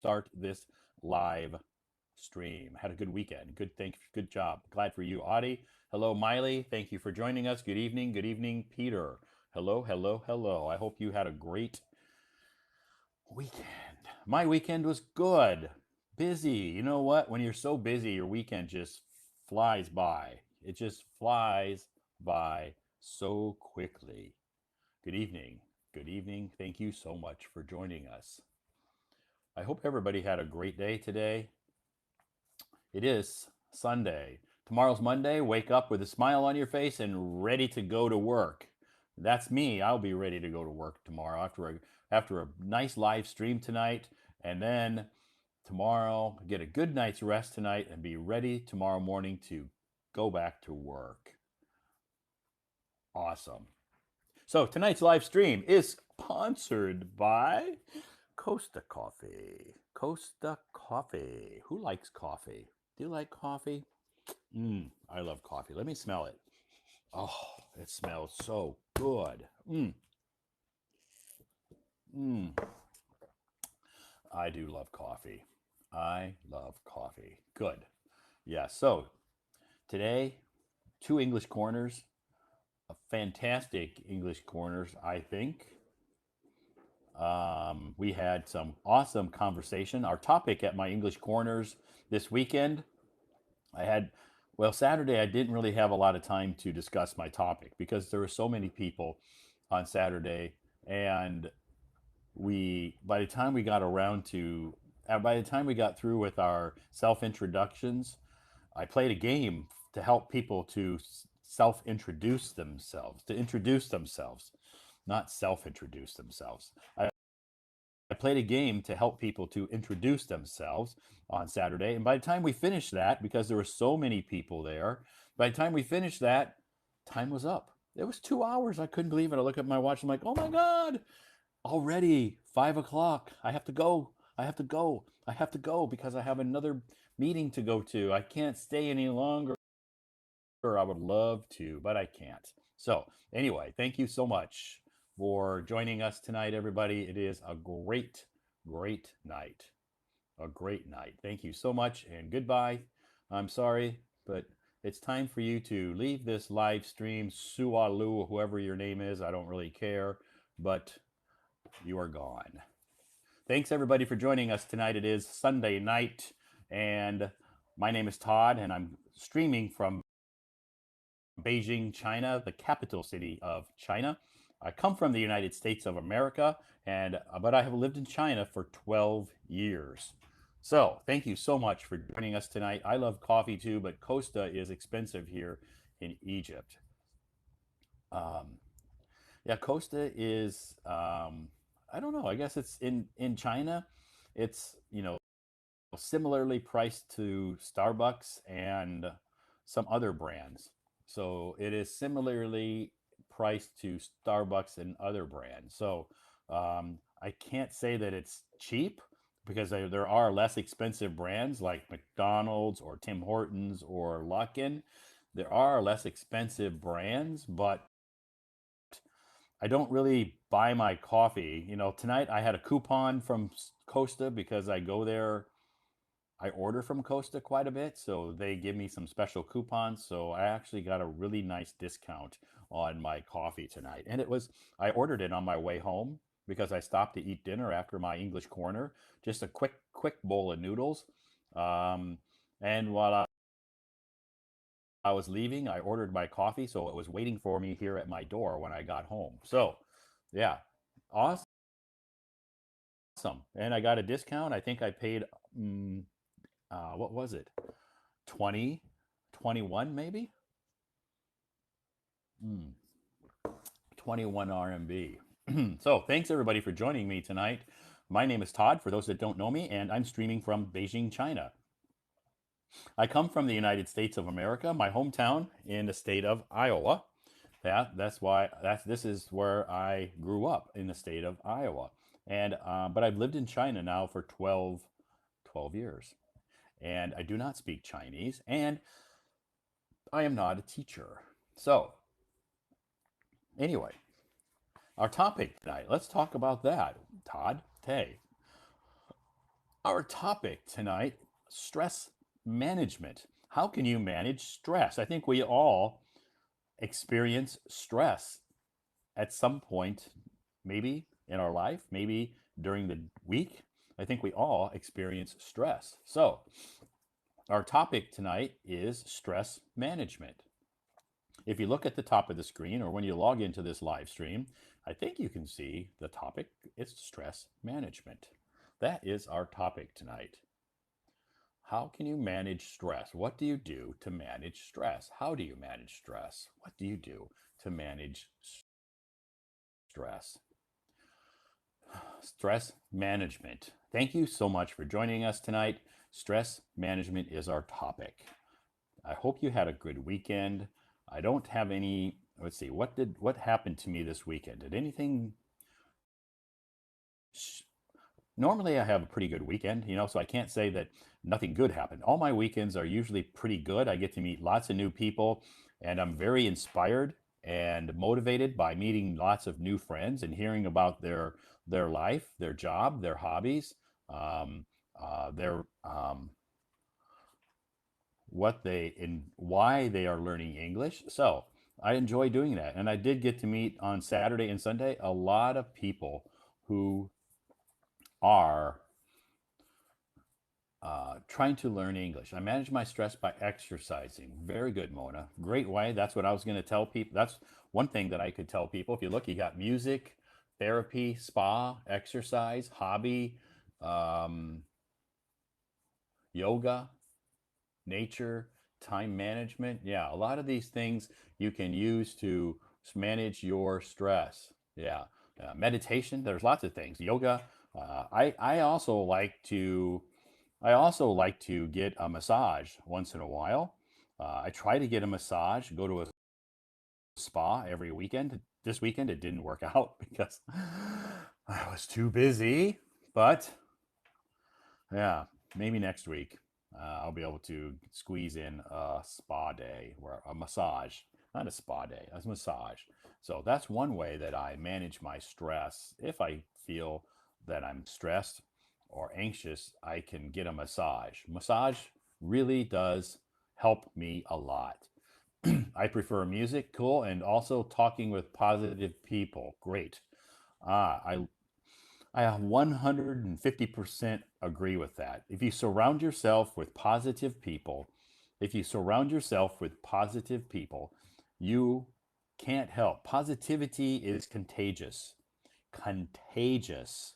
start this live stream. Had a good weekend. Good job. Glad for you, Audie. Hello, Miley. Thank you for joining us. Good evening. Good evening, Peter. Hello, hello, hello. I hope you had a great weekend. My weekend was good. Busy. You know what? When you're so busy, your weekend just flies by. It just flies by so quickly. Good evening. Good evening. Thank you so much for joining us. I hope everybody had a great day today. It is Sunday. Tomorrow's Monday. Wake up with a smile on your face and ready to go to work. That's me. I'll be ready to go to work tomorrow after a nice live stream tonight, and then tomorrow get a good night's rest tonight and be ready tomorrow morning to go back to work. Awesome. So tonight's live stream is sponsored by Costa Coffee. Costa Coffee. Who likes coffee? Do you like coffee? I love coffee. Let me smell it. Oh, it smells so good. I do love coffee. I love coffee. Good. Yeah, so today, two English corners, a fantastic English corners, I think. We had some awesome conversation. Our topic at my English corners this weekend, Saturday, I didn't really have a lot of time to discuss my topic because there were so many people on Saturday. And by the time we got by the time we got through with our self introductions, I played a game to help people to self introduce themselves, not self introduce themselves. I played a game to help people to introduce themselves on Saturday. And by the time we finished that, because there were so many people there, by the time we finished that, time was up. It was 2 hours. I couldn't believe it. I look at my watch. I'm like, oh my God, already 5 o'clock. I have to go. I have to go. I have to go because I have another meeting to go to. I can't stay any longer. I would love to, but I can't. So, anyway, thank you so much for joining us tonight, everybody. It is a great, great night. A great night. Thank you so much and goodbye. I'm sorry, but it's time for you to leave this live stream. Sualu, whoever your name is, I don't really care, but you are gone. Thanks, everybody, for joining us tonight. It is Sunday night, and my name is Todd, and I'm streaming from Beijing, China, the capital city of China. I come from the United States of America, but I have lived in China for 12 years. So thank you so much for joining us tonight. I love coffee too, but Costa is expensive here in Egypt. Yeah, Costa is, I don't know, I guess it's in China. It's, similarly priced to Starbucks and some other brands. So it is similarly priced to Starbucks and other brands. So I can't say that it's cheap because there are less expensive brands like McDonald's or Tim Hortons or Luckin. There are less expensive brands, but I don't really buy my coffee. Tonight I had a coupon from Costa because I go there. I order from Costa quite a bit, so they give me some special coupons. So I actually got a really nice discount on my coffee tonight. And I ordered it on my way home because I stopped to eat dinner after my English corner, just a quick bowl of noodles. And while I was leaving, I ordered my coffee, so it was waiting for me here at my door when I got home. So, yeah, awesome. And I got a discount. I think I paid, what was it? 20, 21 maybe? 21 RMB. So, thanks everybody for joining me tonight. My name is Todd, for those that don't know me, and I'm streaming from Beijing, China. I come from the United States of America, my hometown in the state of Iowa. This is where I grew up, in the state of Iowa. And but I've lived in China now for 12 years. And I do not speak Chinese, and I am not a teacher. So, anyway, our topic tonight, let's talk about that. Todd, hey, Our topic tonight, stress management. How can you manage stress? I think we all experience stress at some point, maybe in our life, maybe during the week. I think we all experience stress. So, our topic tonight is stress management. If you look at the top of the screen or when you log into this live stream, I think you can see the topic. It's stress management. That is our topic tonight. How can you manage stress? What do you do to manage stress? How do you manage stress? What do you do to manage stress? Stress management. Thank you so much for joining us tonight. Stress management is our topic. I hope you had a good weekend. I don't have any, let's see, what happened to me this weekend? Did anything normally I have a pretty good weekend, so I can't say that nothing good happened. All my weekends are usually pretty good. I get to meet lots of new people, and I'm very inspired and motivated by meeting lots of new friends and hearing about their life, their job, their hobbies, their what they and why they are learning English. So I enjoy doing that, and I did get to meet on Saturday and Sunday a lot of people who are trying to learn English. I manage my stress by exercising. Very good, Mona. Great way. That's what I was going to tell people. That's one thing that I could tell people. If you look, you got music, therapy, spa, exercise, hobby, um, yoga, nature, time management. Yeah, a lot of these things you can use to manage your stress. Yeah, meditation. There's lots of things. Yoga. I also like to get a massage once in a while. I try to get a massage, go to a spa every weekend. This weekend it didn't work out because I was too busy. But yeah, maybe next week I'll be able to squeeze in a spa day or a massage, not a spa day, a massage. So that's one way that I manage my stress. If I feel that I'm stressed or anxious, I can get a massage. Massage really does help me a lot. I prefer music, cool, and also talking with positive people. Great. Ah, I 150% agree with that. If you surround yourself with positive people, if you surround yourself with positive people, you can't help. Positivity is contagious. Contagious.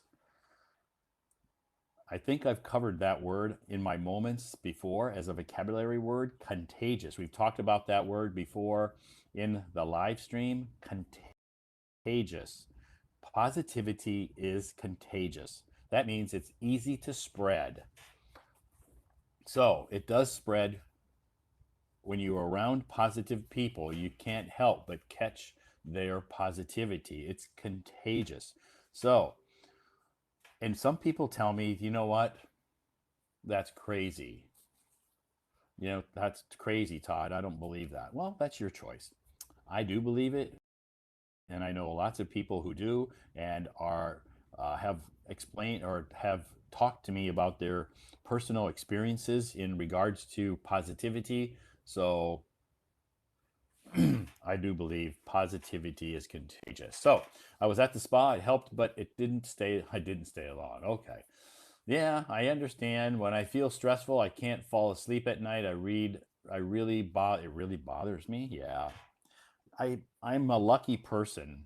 I think I've covered that word in my moments before as a vocabulary word. Contagious. We've talked about that word before in the live stream. Contagious. Positivity is contagious. That means it's easy to spread. So it does spread when you're around positive people. You can't help but catch their positivity. It's contagious. So, and some people tell me, you know what? That's crazy. That's crazy, Todd. I don't believe that. Well, that's your choice. I do believe it, and I know lots of people who do and are have explained or have talked to me about their personal experiences in regards to positivity. So I do believe positivity is contagious. So I was at the spa. It helped, but it didn't stay. I didn't stay long. Okay. Yeah, I understand. When I feel stressful, I can't fall asleep at night. I read. It really bothers me. Yeah. I'm a lucky person.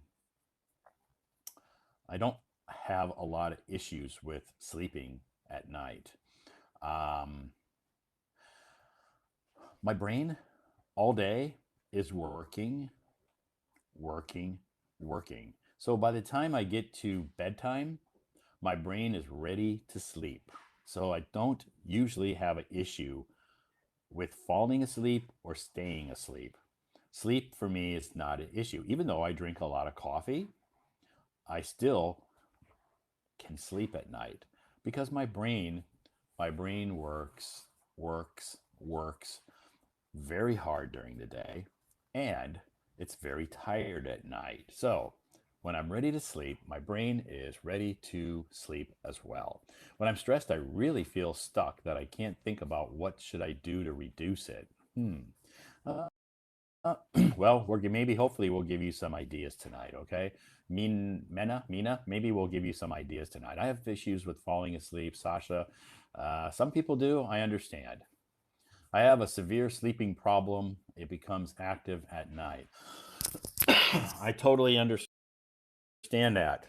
I don't have a lot of issues with sleeping at night. Um, my brain all day is working, working, working. So by the time I get to bedtime, my brain is ready to sleep. So I don't usually have an issue with falling asleep or staying asleep. Sleep for me is not an issue. Even though I drink a lot of coffee, I still can sleep at night because my brain works very hard during the day, and it's very tired at night. So When I'm ready to sleep, my brain is ready to sleep as well. When I'm stressed, I really feel stuck that I can't think about what should I do to reduce it. Hmm. Uh, well, maybe hopefully we'll give you some ideas tonight, okay? Mina, maybe we'll give you some ideas tonight. I have issues with falling asleep, Sasha. Some people do, I understand. I have a severe sleeping problem. It becomes active at night. I totally understand that.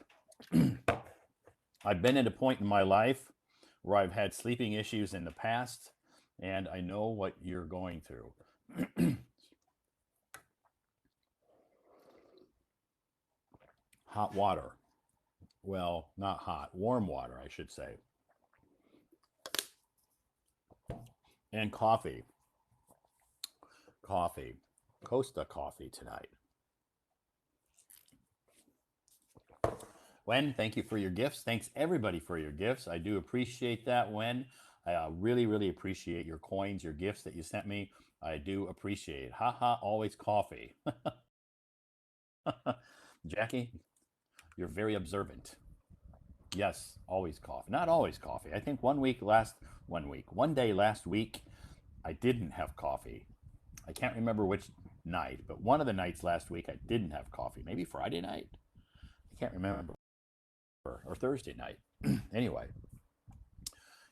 I've been at a point in my life where I've had sleeping issues in the past, and I know what you're going through. Hot water. Well, not hot, warm water, I should say. And coffee. Coffee. Costa coffee tonight. Wen, thank you for your gifts. Thanks everybody for your gifts. I do appreciate that, Wen. I really, really appreciate your coins, your gifts that you sent me. I do appreciate it. Haha, always coffee. Jackie, you're very observant. Yes, always coffee. Not always coffee. I think one day last week, I didn't have coffee. I can't remember which night, but one of the nights last week I didn't have coffee. Maybe Friday night? I can't remember. Or Thursday night. Anyway,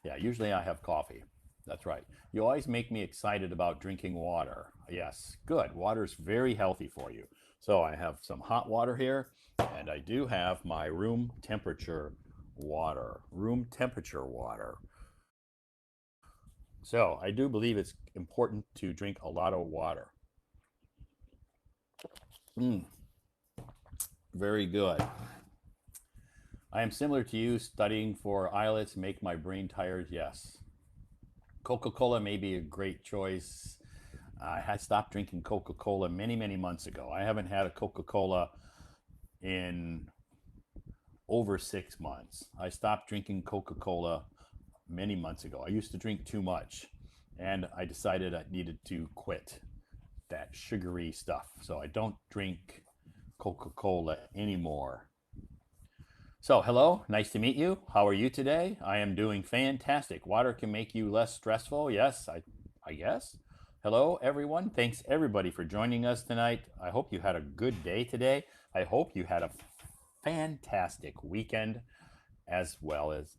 yeah, usually I have coffee. That's right. You always make me excited about drinking water. Yes, good. Water's very healthy for you. So I have some hot water here, and I do have my room temperature water. Room temperature water. So I do believe it's important to drink a lot of water. Mm, very good. I am similar to you. Studying for IELTS make my brain tired. Yes. Coca-Cola may be a great choice. I had stopped drinking Coca-Cola many, many months ago. I haven't had a Coca-Cola in over 6 months. I stopped drinking Coca-Cola many months ago. I used to drink too much, and I decided I needed to quit that sugary stuff. So I don't drink Coca-Cola anymore. So, hello, nice to meet you. How are you today? I am doing fantastic. Water can make you less stressful. Yes, I guess. Hello, everyone. Thanks, everybody, for joining us tonight. I hope you had a good day today. I hope you had a fantastic weekend as well as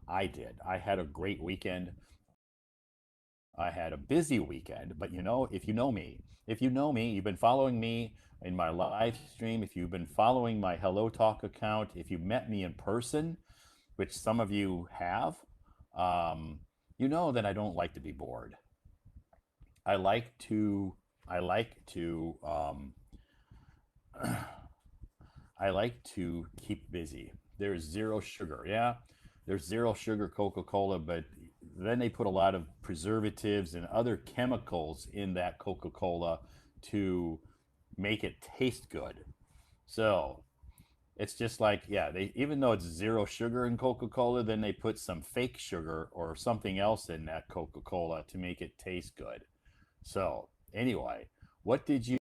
I did. I had a great weekend. I had a busy weekend, but if you know me, you've been following me in my live stream, if you've been following my Hello Talk account, if you met me in person, which some of you have, you know that I don't like to be bored. I like to, I like to, I like to keep busy. There's zero sugar. Yeah, there's zero sugar Coca-Cola, but then they put a lot of preservatives and other chemicals in that Coca-Cola to make it taste good. So it's just like, yeah, they even though it's zero sugar in Coca-Cola, then they put some fake sugar or something else in that Coca-Cola to make it taste good. So anyway, what did you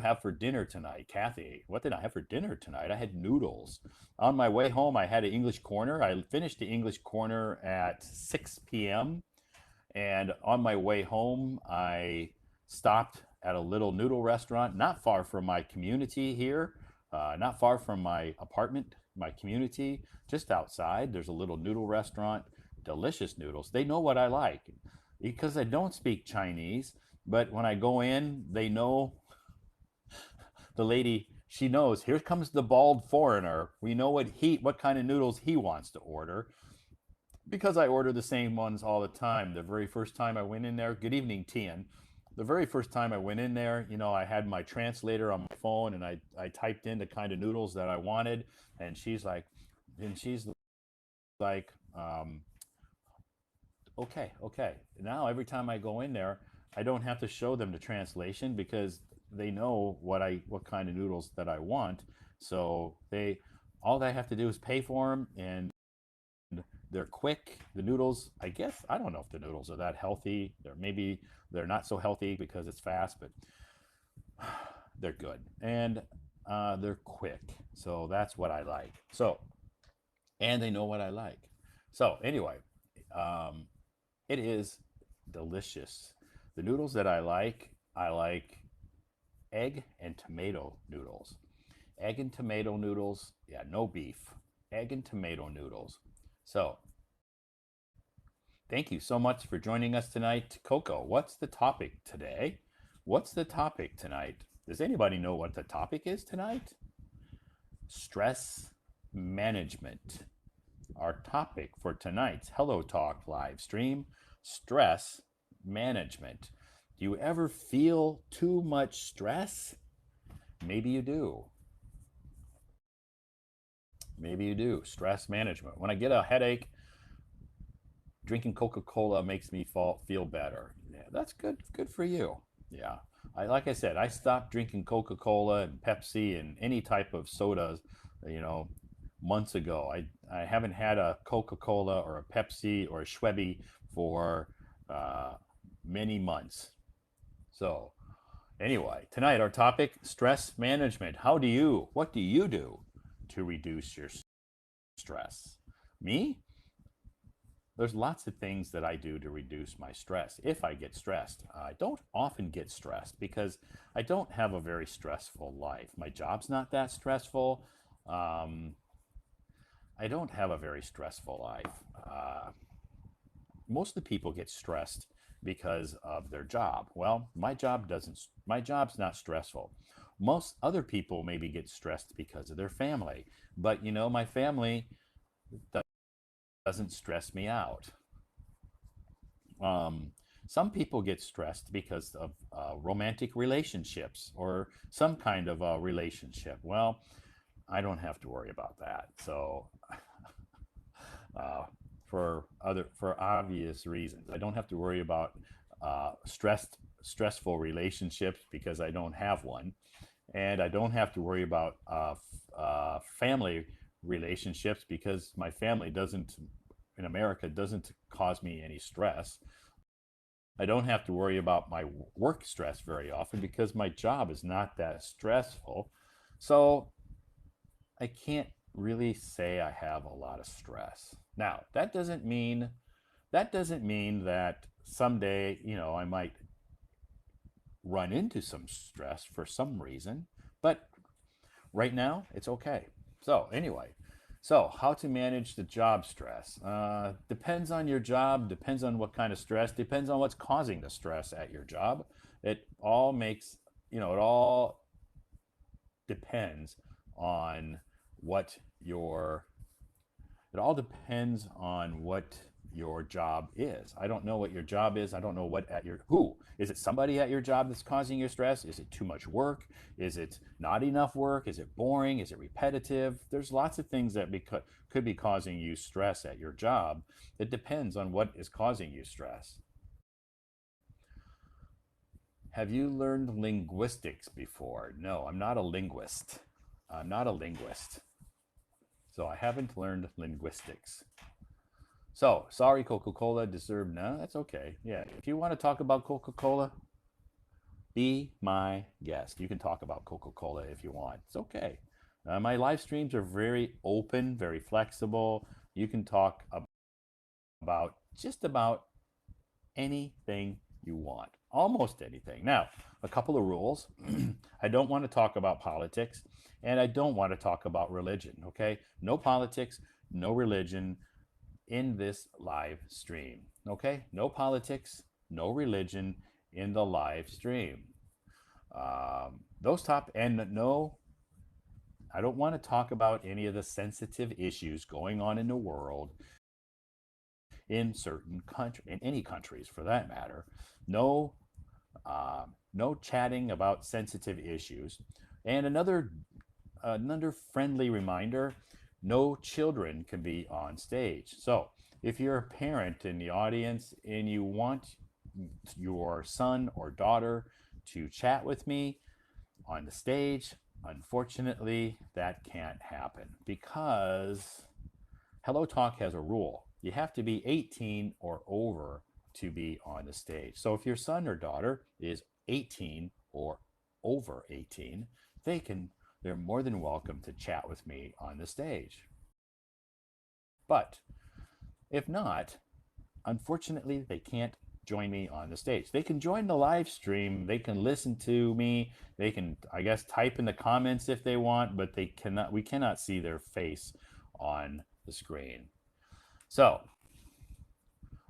have for dinner tonight, Kathy? What did I have for dinner tonight? I had noodles. On my way home, I had an English corner. I finished the English corner at 6 p.m. And on my way home, I stopped at a little noodle restaurant not far from my community here, not far from my apartment, my community, just outside. There's a little noodle restaurant, delicious noodles. They know what I like because I don't speak Chinese, but when I go in, they know the lady, she knows, here comes the bald foreigner. We know what kind of noodles he wants to order because I order the same ones all the time. The very first time I went in there, good evening, Tian. The very first time I went in there, I had my translator on my phone and I typed in the kind of noodles that I wanted. And she's like, okay. Now every time I go in there, I don't have to show them the translation because they know what kind of noodles that I want. So all they have to do is pay for them, and they're quick. The noodles, I guess, I don't know if the noodles are that healthy. They're not so healthy because it's fast, but they're good. And they're quick. So that's what I like. So, and they know what I like. So anyway, um, it is delicious. The noodles that I like egg and tomato noodles. Egg and tomato noodles, yeah, no beef. Egg and tomato noodles. So thank you so much for joining us tonight. Coco, what's the topic today? What's the topic tonight? Does anybody know what the topic is tonight? Stress management. Our topic for tonight's Hello Talk live stream, stress management. Do you ever feel too much stress? Maybe you do. Maybe you do. Stress management. When I get a headache, drinking Coca-Cola makes me feel better. Yeah, that's good. Good for you. Yeah. Like I said, I stopped drinking Coca-Cola and Pepsi and any type of sodas, you know, months ago. I haven't had a Coca-Cola or a Pepsi or a Schweppes for uh, many months. So anyway, tonight our topic, stress management. What do you do to reduce your stress? Me? There's lots of things that I do to reduce my stress if I get stressed. I don't often get stressed because I don't have a very stressful life. My job's not that stressful. Um, I don't have a very stressful life. Most of the people get stressed because of their job. Well, my job doesn't. My job's not stressful. Most other people maybe get stressed because of their family, but my family doesn't stress me out. Um, some people get stressed because of romantic relationships or some kind of a relationship. Well, I don't have to worry about that. So, uh, for obvious reasons, I don't have to worry about stressful relationships because I don't have one, and I don't have to worry about family relationships because my family doesn't in America doesn't cause me any stress. I don't have to worry about my work stress very often because my job is not that stressful. So I can't really say I have a lot of stress. Now, that doesn't mean that someday, I might run into some stress for some reason, but right now it's okay. So, anyway, how to manage the job stress? Depends on your job, depends on what kind of stress, depends on what's causing the stress at your job. It all makes, it all depends on what your it all depends on what your job is. I don't know what your job is. I don't know what at your who. Is it somebody at your job that's causing your stress? Is it too much work? Is it not enough work? Is it boring? Is it repetitive? There's lots of things that could be causing you stress at your job. It depends on what is causing you stress. Have you learned linguistics before? No, I'm not a linguist. I'm not a linguist. So I haven't learned linguistics. So, sorry, Coca Cola deserved. No, that's okay. Yeah, if you want to talk about Coca Cola, be my guest. You can talk about Coca Cola if you want. It's okay. My live streams are very open, very flexible. You can talk about just about anything you want, almost anything. Now, a couple of rules. I don't want to talk about politics, and I don't want to talk about religion, okay? No politics, no religion in this live stream, okay? No politics, no religion in the live stream. Those top, and no, I don't want to talk about any of the sensitive issues going on in the world in certain country, in any countries for that matter. No, no chatting about sensitive issues. And another friendly reminder: no children can be on stage. So if you're a parent in the audience and you want your son or daughter to chat with me on the stage, unfortunately, that can't happen because Hello Talk has a rule. You have to be 18 or over to be on the stage. So if your son or daughter is 18 or over 18, they can they're more than welcome to chat with me on the stage. But if not, unfortunately, they can't join me on the stage. They can join the live stream. They can listen to me. They can, I guess, type in the comments if they want, but they cannot. We cannot see their face on the screen. So,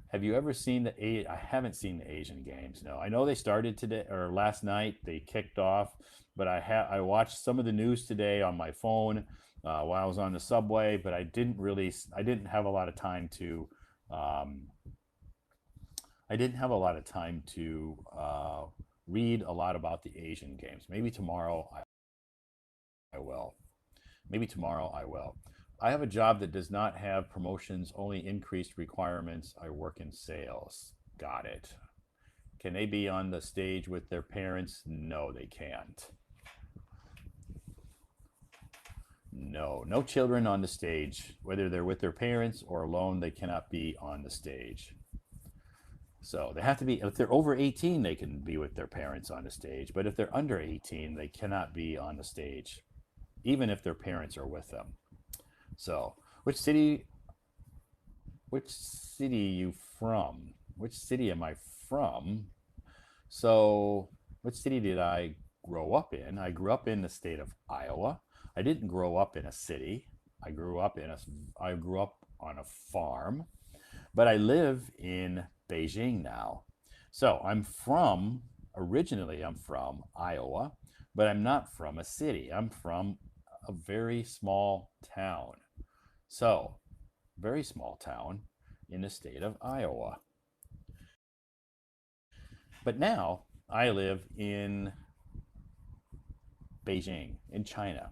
have you ever seen the? I haven't seen the Asian games. No, I know they started today or last night. They kicked off, but I watched some of the news today on my phone while I was on the subway. But I didn't have a lot of time to. Um, I didn't have a lot of time to read a lot about the Asian games. Maybe tomorrow I will. Maybe tomorrow I will. I have a job that does not have promotions, only increased requirements. I work in sales. Got it. Can they be on the stage with their parents? No, they can't. No, no children on the stage. Whether they're with their parents or alone, they cannot be on the stage. So they have to be, if they're over 18, they can be with their parents on the stage. But if they're under 18, they cannot be on the stage, even if their parents are with them. So, which city you from? Which city am I from? So, which city did I grow up in? I grew up in the state of Iowa. I didn't grow up in a city. I grew up on a farm, but I live in Beijing now. So, originally I'm from Iowa, but I'm not from a city. I'm from a very small town. So, very small town in the state of Iowa. But now I live in Beijing, in China.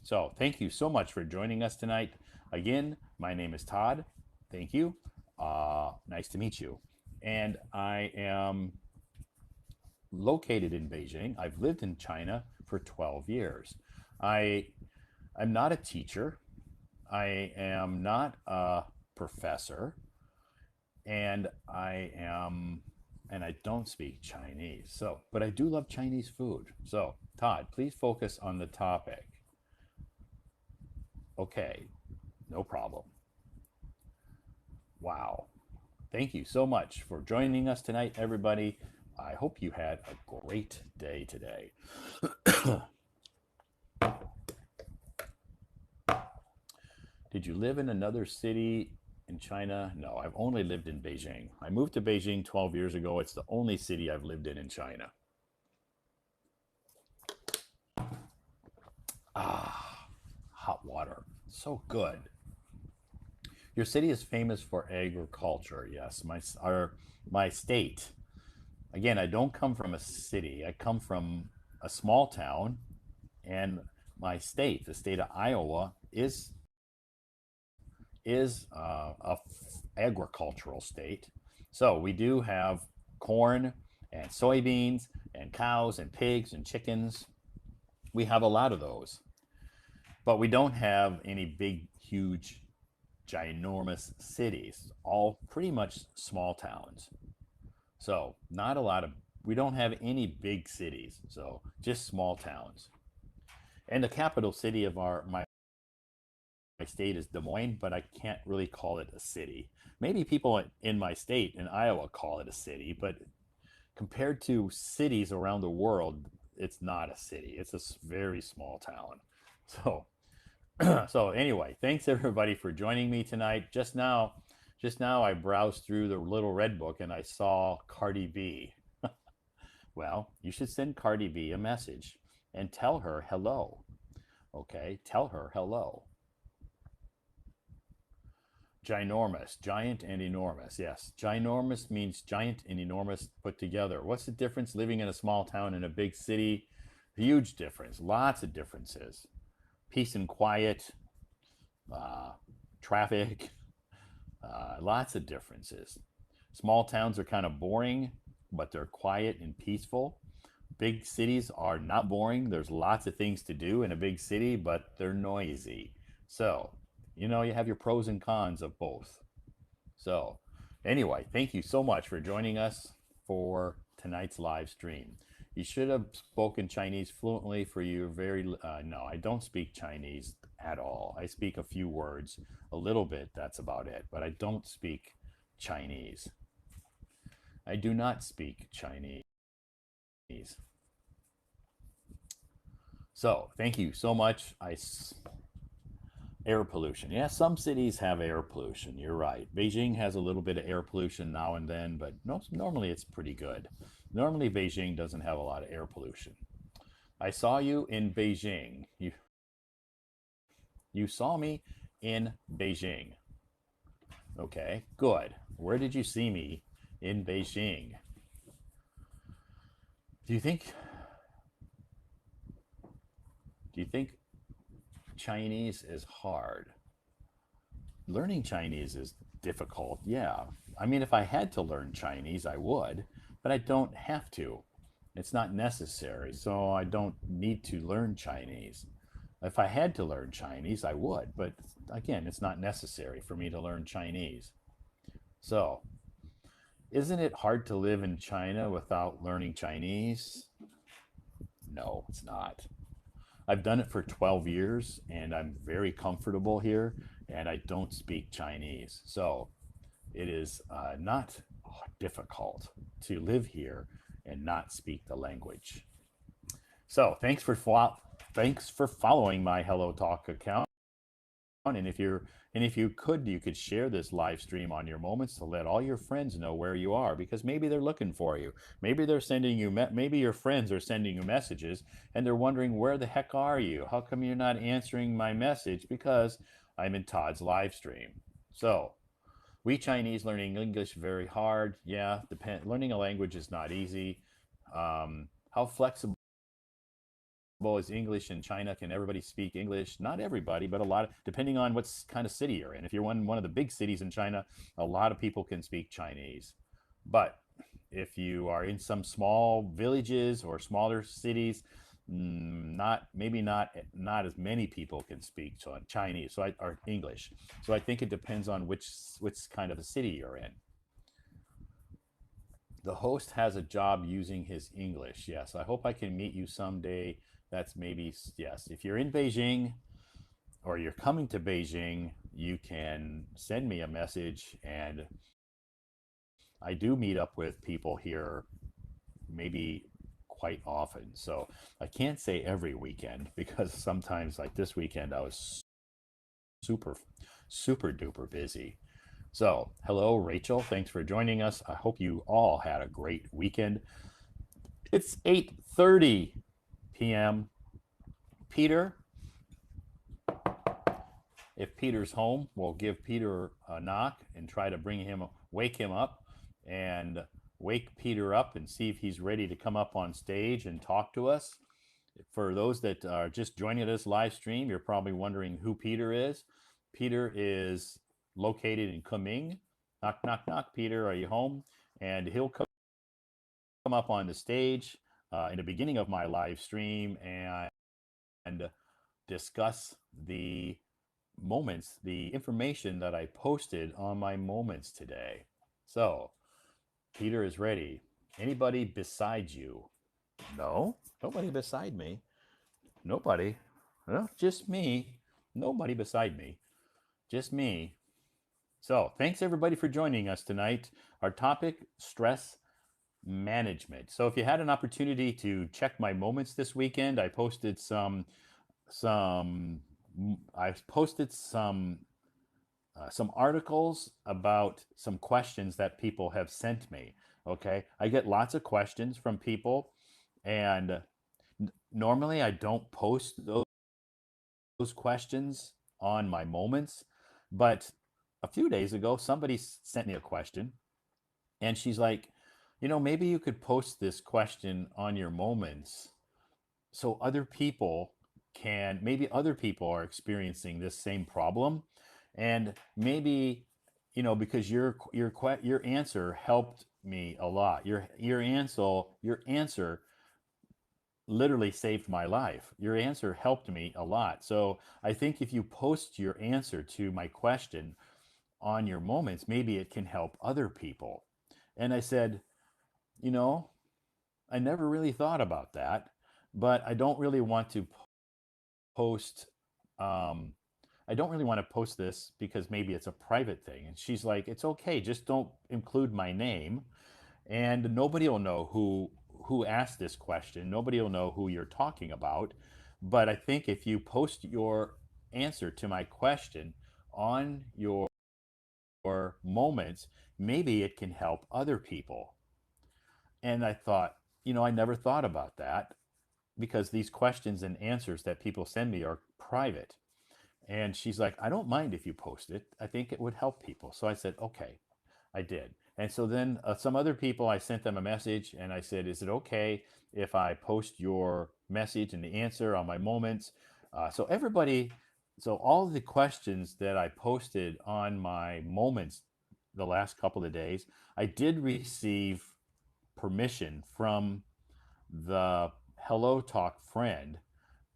So, thank you so much for joining us tonight. Again, my name is Todd. Thank you. Nice to meet you. And I am located in Beijing. I've lived in China for 12 years. I'm not a teacher. I am not a professor, and I don't speak Chinese. So, but I do love Chinese food. So, Todd, please focus on the topic. Okay, no problem. Wow. Thank you so much for joining us tonight, everybody. I hope you had a great day today. Did you live in another city in China? No, I've only lived in Beijing. I moved to Beijing 12 years ago. It's the only city I've lived in China. Ah, hot water. So good. Your city is famous for agriculture. Yes, my state. Again, I don't come from a city. I come from a small town, and my state, the state of Iowa, is a agricultural state. So we do have corn and soybeans and cows and pigs and chickens. We have a lot of those, but we don't have any big, huge, ginormous cities. All pretty much small towns. So not a lot of. We don't have any big cities. So just small towns. And the capital city of my state is Des Moines, but I can't really call it a city. Maybe people in my state in Iowa call it a city, but compared to cities around the world, it's not a city. It's a very small town. So, so anyway, thanks everybody for joining me tonight. Just now I browsed through the little red book and I saw Cardi B. Well, you should send Cardi B a message and tell her hello. Okay, tell her hello. Ginormous, giant and enormous. Yes, ginormous means giant and enormous put together. What's the difference living in a small town and a big city? Huge difference, lots of differences. Peace and quiet, uh, traffic, lots of differences. Small towns are kind of boring, but they're quiet and peaceful. Big cities are not boring. There's lots of things to do in a big city, but they're noisy. So, you have your pros and cons of both. So, anyway, thank you so much for joining us for tonight's live stream. You should have spoken Chinese fluently for your very, no, I don't speak Chinese at all. I speak a few words, a little bit, that's about it, but I don't speak Chinese. I do not speak Chinese. So, thank you so much. Air pollution. Yeah, some cities have air pollution. You're right. Beijing has a little bit of air pollution now and then, but no, normally it's pretty good. Normally, Beijing doesn't have a lot of air pollution. I saw you in Beijing. You saw me in Beijing. Okay, good. Where did you see me in Beijing? Do you think do you think Chinese is hard? Learning Chinese is difficult. Yeah. I mean, if I had to learn Chinese, I would, but I don't have to. It's not necessary, so I don't need to learn Chinese. If I had to learn Chinese, I would, but again, it's not necessary for me to learn Chinese. So, isn't it hard to live in China without learning Chinese? No, it's not. I've done it for 12 years and I'm very comfortable here and I don't speak Chinese. So it is not difficult to live here and not speak the language. So thanks for following my Hello Talk account. And if you could share this live stream on your moments to let all your friends know where you are, because maybe they're looking for you. Maybe they're sending you, maybe your friends are sending you messages and they're wondering, where the heck are you? How come you're not answering my message? Because I'm in Todd's live stream. So we Chinese learning English very hard. Yeah, learning a language is not easy. How flexible is English in China? Can everybody speak English? Not everybody, but a lot, depending on what kind of city you're in. If you're one of the big cities in China, a lot of people can speak Chinese. But if you are in some small villages or smaller cities, not as many people can speak Chinese, or English. So I think it depends on which kind of a city you're in. The host has a job using his English. Yes, I hope I can meet you someday. That's maybe, yes. If you're in Beijing or you're coming to Beijing, you can send me a message. And I do meet up with people here maybe quite often. So I can't say every weekend because sometimes, like this weekend, I was super, super duper busy. So, hello, Rachel. Thanks for joining us. I hope you all had a great weekend. It's 8:30 p.m. Peter, if Peter's home, we'll give Peter a knock and try to wake him up and wake Peter up and see if he's ready to come up on stage and talk to us. For those that are just joining us live stream, you're probably wondering who Peter is. Peter is located in Kunming. Knock, knock, knock. Peter, are you home? And he'll come up on the stage in the beginning of my live stream and discuss the moments, the information that I posted on my moments today. So, Peter is ready. Anybody beside you? No, nobody beside me. Nobody. Well, just me. Nobody beside me. Just me. So, thanks everybody for joining us tonight. Our topic, stress management. So, if you had an opportunity to check my moments this weekend, I posted some articles about some questions that people have sent me. Okay, I get lots of questions from people, and normally I don't post those questions on my moments, but a few days ago somebody sent me a question, and she's like, maybe you could post this question on your moments so maybe other people are experiencing this same problem, and maybe because your answer helped me a lot. Your answer literally saved my life. Your answer helped me a lot. So I think if you post your answer to my question on your moments, maybe it can help other people. And I said, you know I never really thought about that, but I don't really want to post. Um, I don't really want to post this because maybe it's a private thing. And she's like, it's okay, just don't include my name, and nobody will know who asked this question. Nobody will know who you're talking about. But I think if you post your answer to my question on your moments, maybe it can help other people. And I thought, I never thought about that because these questions and answers that people send me are private. And she's like, I don't mind if you post it. I think it would help people. So I said, okay, I did. And so then some other people, I sent them a message and I said, is it okay if I post your message and the answer on my moments? So everybody, so all the questions that I posted on my moments the last couple of days, I did receive permission from the Hello Talk friend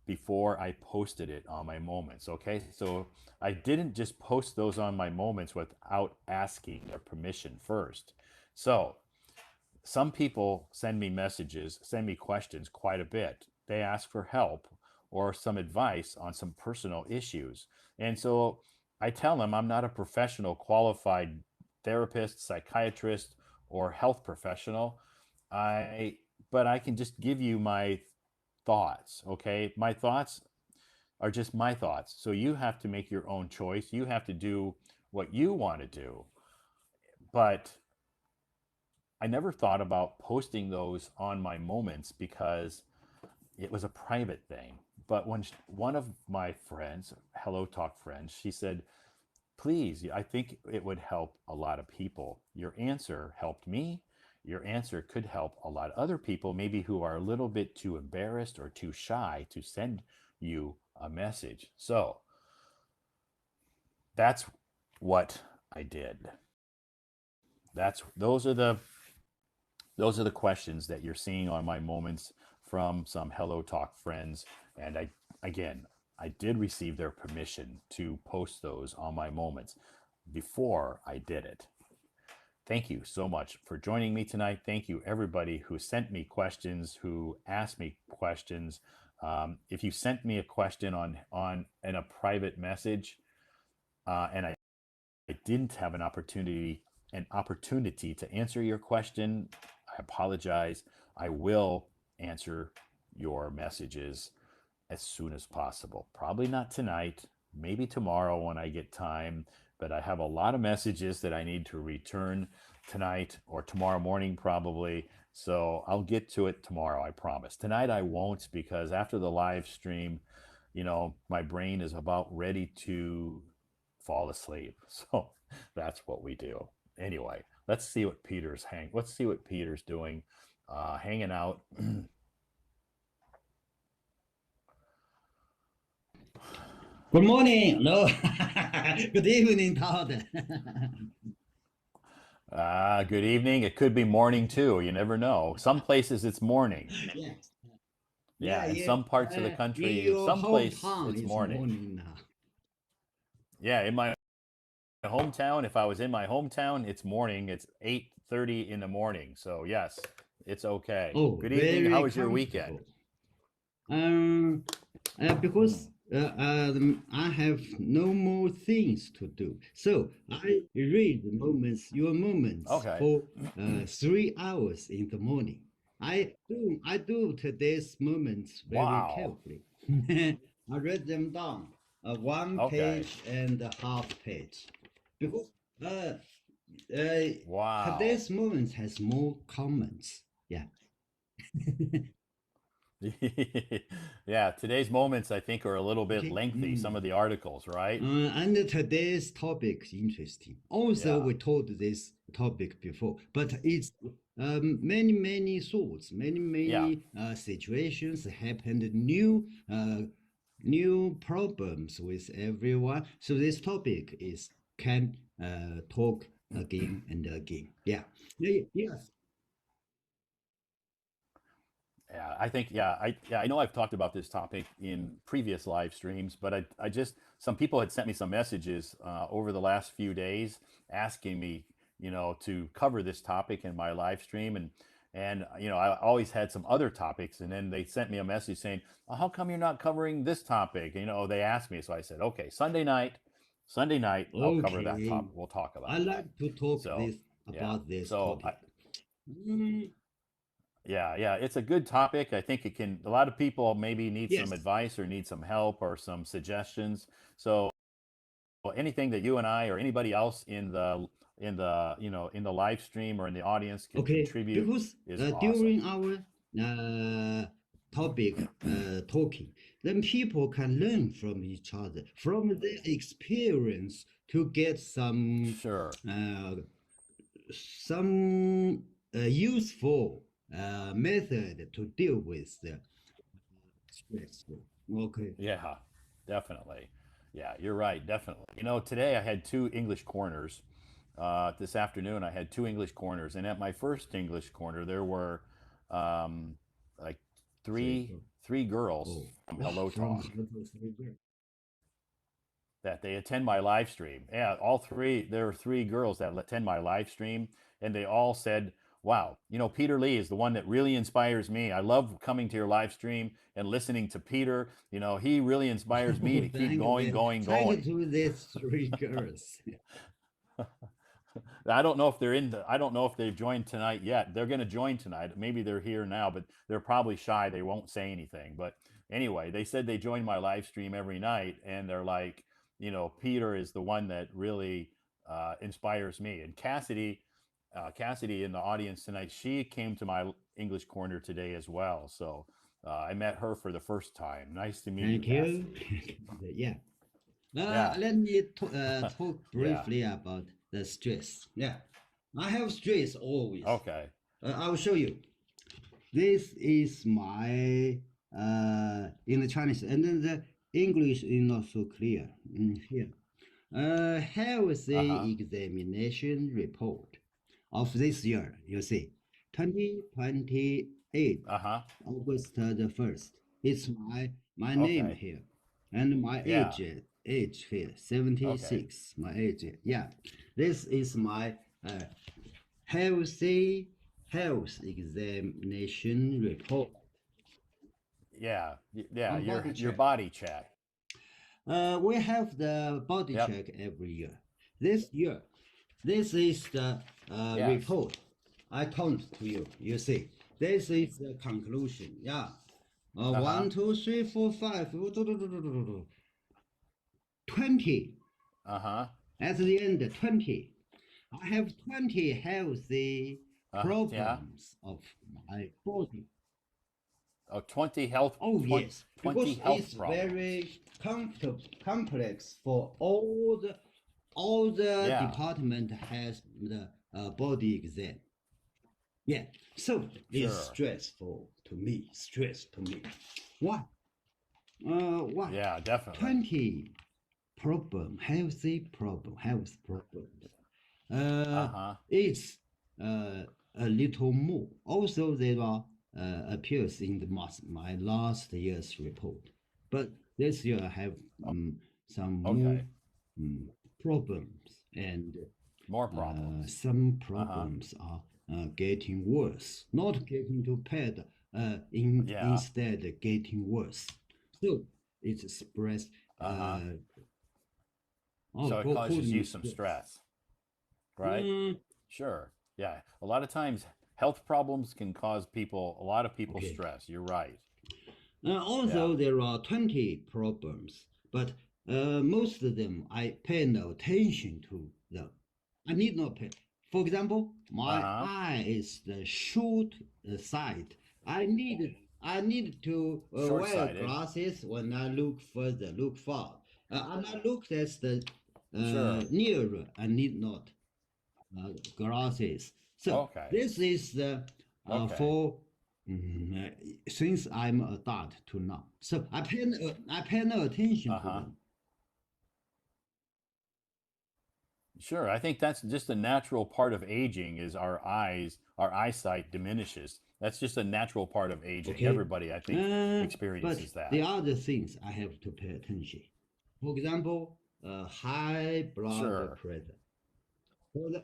before I posted it on my moments. Okay. So I didn't just post those on my moments without asking their permission first. So some people send me messages, send me questions quite a bit. They ask for help or some advice on some personal issues. And so I tell them I'm not a professional qualified therapist, psychiatrist, or health professional. I but I can just give you my thoughts, okay? My thoughts are just my thoughts. So you have to make your own choice. You have to do what you want to do. But I never thought about posting those on my moments because it was a private thing. But when one of my friends, Hello Talk friends, she said, please, I think it would help a lot of people. Your answer helped me. Your answer could help a lot of other people, maybe who are a little bit too embarrassed or too shy to send you a message. So that's what I did. Those are the questions that you're seeing on my moments from some Hello Talk friends. And again, I did receive their permission to post those on my moments before I did it. Thank you so much for joining me tonight. Thank you, everybody who sent me questions, who asked me questions. If you sent me a question on in a private message, and I didn't have an opportunity to answer your question, I apologize. I will answer your messages as soon as possible. Probably not tonight, maybe tomorrow when I get time, but I have a lot of messages that I need to return tonight or tomorrow morning, probably. So I'll get to it tomorrow, I promise. Tonight I won't because after the live stream, my brain is about ready to fall asleep. So that's what we do. Anyway, let's see what Peter's doing, hanging out. Good morning. No. Good evening, Todd. Good evening. It could be morning too. You never know. Some places it's morning. Yeah. Yeah, Yeah, in yeah. some parts of the In country, your someplace hometown, it's it's morning. morning now. Yeah, in my hometown, if I was in my hometown, it's morning. It's 8:30 in the morning. So yes, it's okay. Oh, Good evening. How very was your weekend? comfortable. Um, because Mm, I have no more things to do. So I read your moments okay. for 3 hours in the morning. I do today's moments very Wow. carefully. I read them down, one Okay. page and a half page, because uh, uh, Wow. today's moments has more comments. Yeah. Yeah, today's moments I think are a little bit Okay. lengthy, some of the articles, right? And today's topic is interesting. Also, Yeah. we told this topic before, but it's many thoughts, Yeah. many situations happened, new problems with everyone. So this topic is can talk again and again. Yeah. Yes. Yeah, I think I know I've talked about this topic in previous live streams, but I just some people had sent me some messages over the last few days asking me, to cover this topic in my live stream, and And I always had some other topics, and then they sent me a message saying, "Oh, how come you're not covering this topic?" They asked me, so I said, "Okay, Sunday night, I'll cover that Okay. topic. We'll talk I about that." like to talk So this yeah, about this so topic. Mm, yeah, it's a good topic. I think it can. A lot of people maybe need some yes. advice or need some help or some suggestions. So anything that you and I or anybody else in the live stream or in the audience can Okay. contribute Because is awesome. during our topic talking, then people can learn from each other, from their experience to get Sure. uh, some useful method to deal with the stress. Okay. Yeah, definitely. Yeah, you're right. Definitely. Today I had two English corners. This afternoon I had two English corners, and at my first English corner there were like Three. three girls Oh, from wow, Hello from Talk zero to three years. that they attend my live stream. Yeah, all three. There were three girls that attend my live stream, and they all said, "Wow, Peter Lee is the one that really inspires me. I love coming to your live stream and listening to Peter. He really inspires me Oh, to keep going, going, thank you going." to these three girls. I don't know if they're in the. I don't know if they've joined tonight yet. They're going to join tonight. Maybe they're here now, but they're probably shy. They won't say anything. But anyway, they said they join my live stream every night, and they're like, Peter is the one that really inspires me. And Cassidy in the audience tonight, she came to my English corner today as well. So I met her for the first time. Nice to meet you, Thank you. Cassidy. Yeah. Yeah, Let me talk yeah. briefly about the stress. Yeah. I have stress always. Okay. I will show you. This is my in the Chinese, and then the English is not so clear. Here. Uh huh. Healthy examination report of this year, you see, 2028, Uh huh. August the 1st. It's my name Okay. here, and my Yeah. age here, Okay. 76, my age. Yeah, this is my uh, healthy health examination report Yeah, yeah, on body your check. body check. We have the body Yep. check every year. This year, this is the Yes. report. I count to you. You see, this is the conclusion. Yeah. Uh huh. 1, 2, 3, 4, 5, 20. Uh huh. At the end, 20. I have 20 healthy Yeah. problems of my body. Oh, 20 health Oh 20, yes, 20 because health it's problems. very complex for all the Yeah. department has the body exam. Yeah, so it's Sure. stressful to me. Stress to me. Why? Why? Yeah, definitely. 20 health problems. Uh Uh, huh. it's a little more. Also, there are appears in my last year's report, but this year I have some more Okay. um, problems, and More problems. some Uh huh. problems are getting worse, not getting too bad, Yeah. instead getting worse. So it's expressed. Uh huh. Oh, So it call causes you me some stress. stress, right? Mm, Sure. Yeah. A lot of times, health problems can cause a lot of people okay. stress. You're right. Yeah. Also, there are 20 problems, but most of them I pay no attention to them. I need not pay. For example, Uh my huh. eye is the short side. I need to Short wear sighted. glasses when I look further, look far. And I look at the Sure. nearer. I need not glasses. So Okay. this is the Okay. for since I'm a adult to now. So I pay no attention Uh to huh. them. Sure. I think that's just a natural part of aging is our eyesight diminishes. That's just a natural part of aging. Okay, Everybody, I think, but experiences there that. are other things I have to pay attention. For example, high blood Sure. pressure.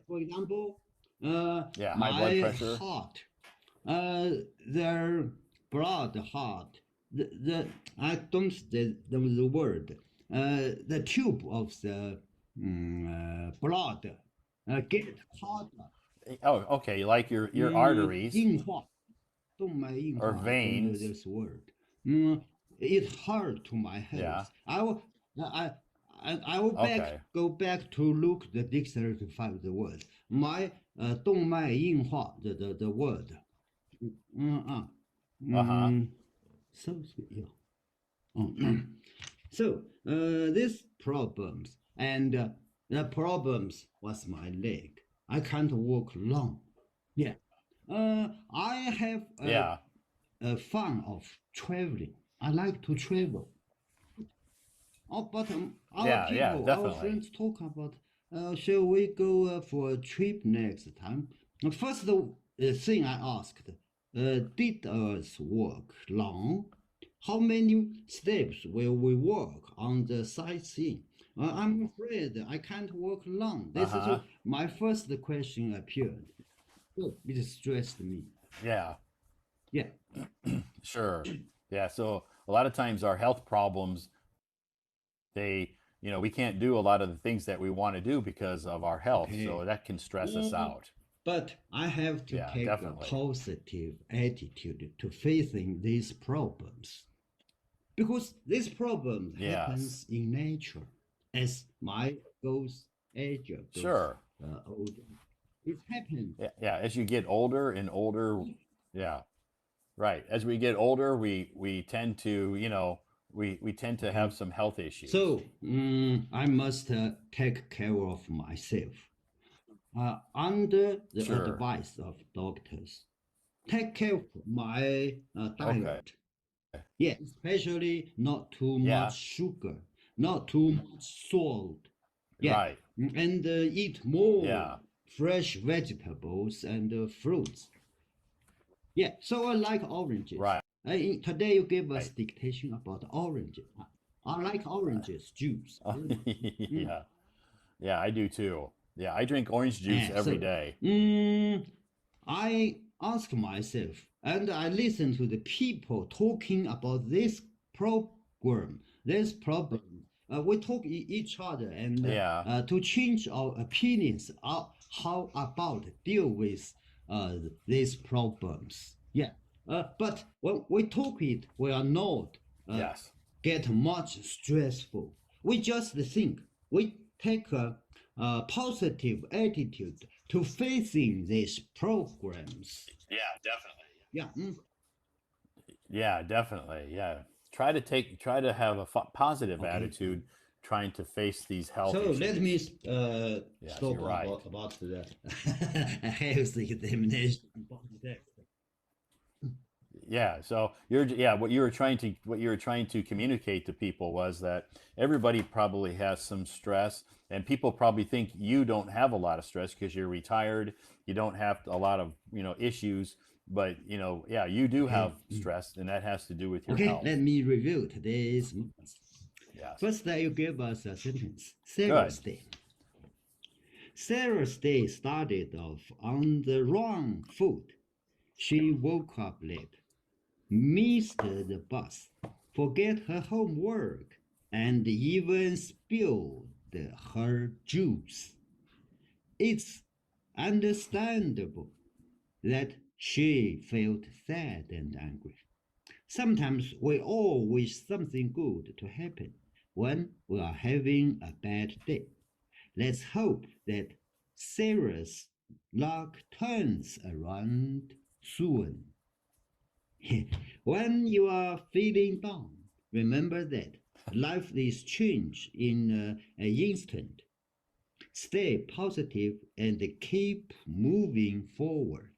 For example, Yeah. High blood my pressure. heart. their blood heart, the I don't know the word, the tube of the blood get harder. Oh, okay, like your arteries 硬化，动脉硬 or 化, I don't know veins. this word. It's hard to my Yeah. health. I will Okay. go back to look the dictionary to find the word. My 动脉硬化 the word. Uh-huh. So yeah. So these problems and the problems was my leg. I can't walk long. Yeah. I have Yeah. a fun of traveling. I like to travel. Oh, but Yeah, our definitely. friends talk about, shall we go for a trip next time? First thing I asked, did us walk long? How many steps will we walk on the sightseeing? I'm afraid I can't walk long. This is Uh-huh. my first question appeared. Oh, it stressed me. Yeah. Yeah. Sure. Yeah, so a lot of times our health problems, they, we can't do a lot of the things that we want to do because of our health. So Okay. that can stress us out. But I have to Yeah, take a definitely. positive attitude to facing these problems because this problem Yes. happens in nature. As my age goes Sure. older, it happens. Yeah, yeah. As you get older and older, yeah, right. As we get older, we tend to, we tend to have Okay. some health issues. So I must take care of myself under the Sure. advice of doctors. Take care of my Okay. diet. Yeah, especially not too much Yeah. sugar, not too much salt. Yeah, Right. and eat more Yeah. fresh vegetables and fruits. Yeah, so I like oranges. Right. Today you gave us dictation about oranges. I like oranges juice very much. Mm. Yeah. Yeah, I do too. Yeah, I drink orange juice every So day. I ask myself and I listen to the people talking about this program, this problem. We talk each other and Yeah. to change our opinions how about deal with these problems. Yeah, but when we talk it, we are not Yes. get much stressful. We just think. We take a positive attitude to facing these programs. Yeah, definitely. Yeah. Yeah, definitely. Yeah. Try to have a positive Okay. attitude trying to face these health So let me issues. Yes, stop you're right. about the health examination. About that. Yeah, so what you were trying to communicate to people was that everybody probably has some stress, and people probably think you don't have a lot of stress because you're retired, you don't have a lot of, issues, but yeah, you do Okay. have stress, and that has to do with your Okay. health. Let me review today's. Yes. First, you give us a sentence. Good. Sarah's day. Sarah's day started off on the wrong foot. She woke up late, missed the bus, forget her homework, and even spilled her juice. It's understandable that she felt sad and angry. Sometimes we all wish something good to happen when we are having a bad day. Let's hope that Sarah's luck turns around soon. When you are feeling down, remember that life is change in an instant. Stay positive and keep moving forward.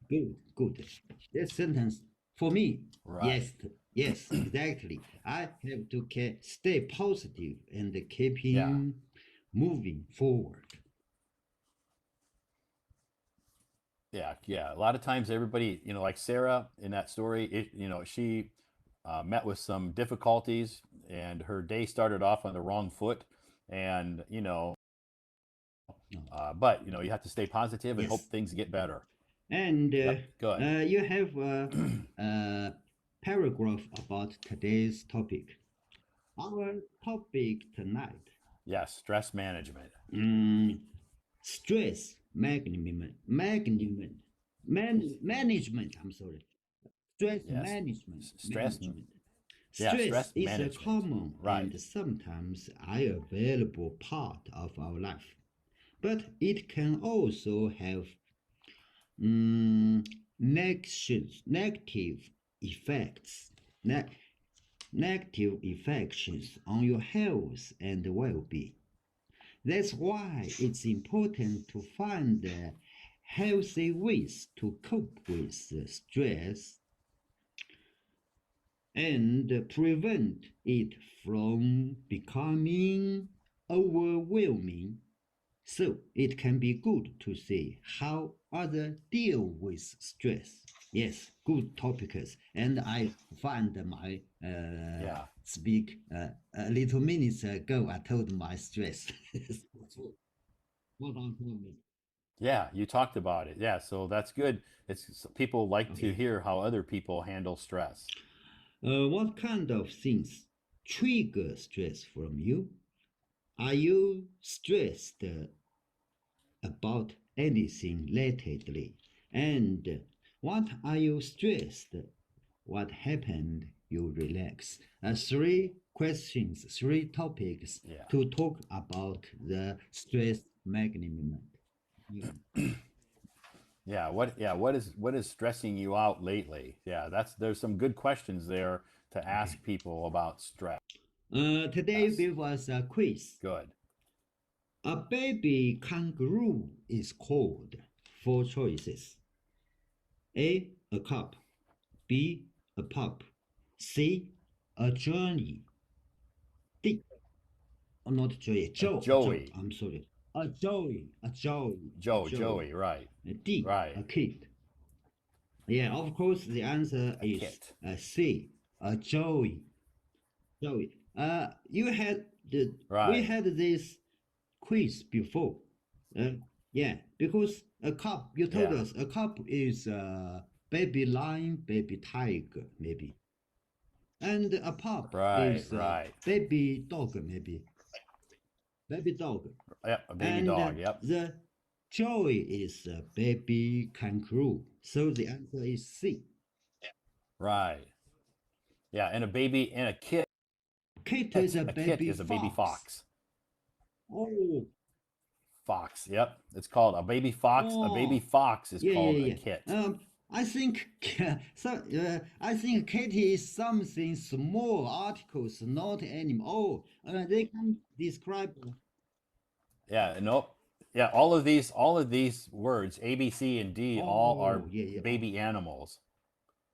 Good, good. This sentence for me, Right. yes, yes, exactly. I have to stay positive and Yeah. keeping moving forward. Yeah, yeah. A lot of times, everybody, like Sarah in that story, she met with some difficulties, and her day started off on the wrong foot, and No. but you have to stay positive and Yes. hope things get better. And Good. you have a paragraph about today's topic. Our topic tonight, Yes, stress management. stress management. I'm sorry. Stress Yes. management. Stress. Yeah, Stress stress is a management. common Right. and sometimes unavailable part of our life, but it can also have negative effects, negative effects on your health and well-being. That's why it's important to find healthy ways to cope with stress and prevent it from becoming overwhelming. So it can be good to see how others deal with stress. Yes, good topics. And I find my speak a little minutes ago. I told my stress. What on me? Yeah, you talked about it. Yeah, so that's good. It's people like to Okay. hear how other people handle stress. What kind of things trigger stress from you? Are you stressed about anything lately? And what are you stressed? What happened? You relax. Three questions, three topics Yeah. to talk about the stress management. What is stressing you out lately? Yeah, there's some good questions there to ask Okay. people about stress. Today there was a quiz. Good. A baby kangaroo is called. Four choices. A cup. B a pup. C a journey. D not joy. Joe. Joey. I'm sorry. A joey. A joey. A joey. Joey, right. D Right. a kid. Yeah, of course the answer A is kit. C a joey. Joey. You had the we Right. had this quiz before. Yeah, because a cup, you told Yeah. us a cup is baby lion, baby tiger, maybe. And a pup Right, is right. baby dog, maybe. Baby dog. Yep, a baby And dog. Yep. the joey is baby kangaroo. So the answer is C. Right. Yeah, and a baby and Kit is a a kit baby is a baby fox. fox. Oh, Fox. Yep. It's called a baby fox. A baby oh, fox is yeah, called a yeah, kit. yeah. I think I think kitty is something small articles, not animal. Oh, they can describe. Yeah, nope. Yeah, all of these words, A, B, C, and D, all are Oh, yeah, yeah. baby animals.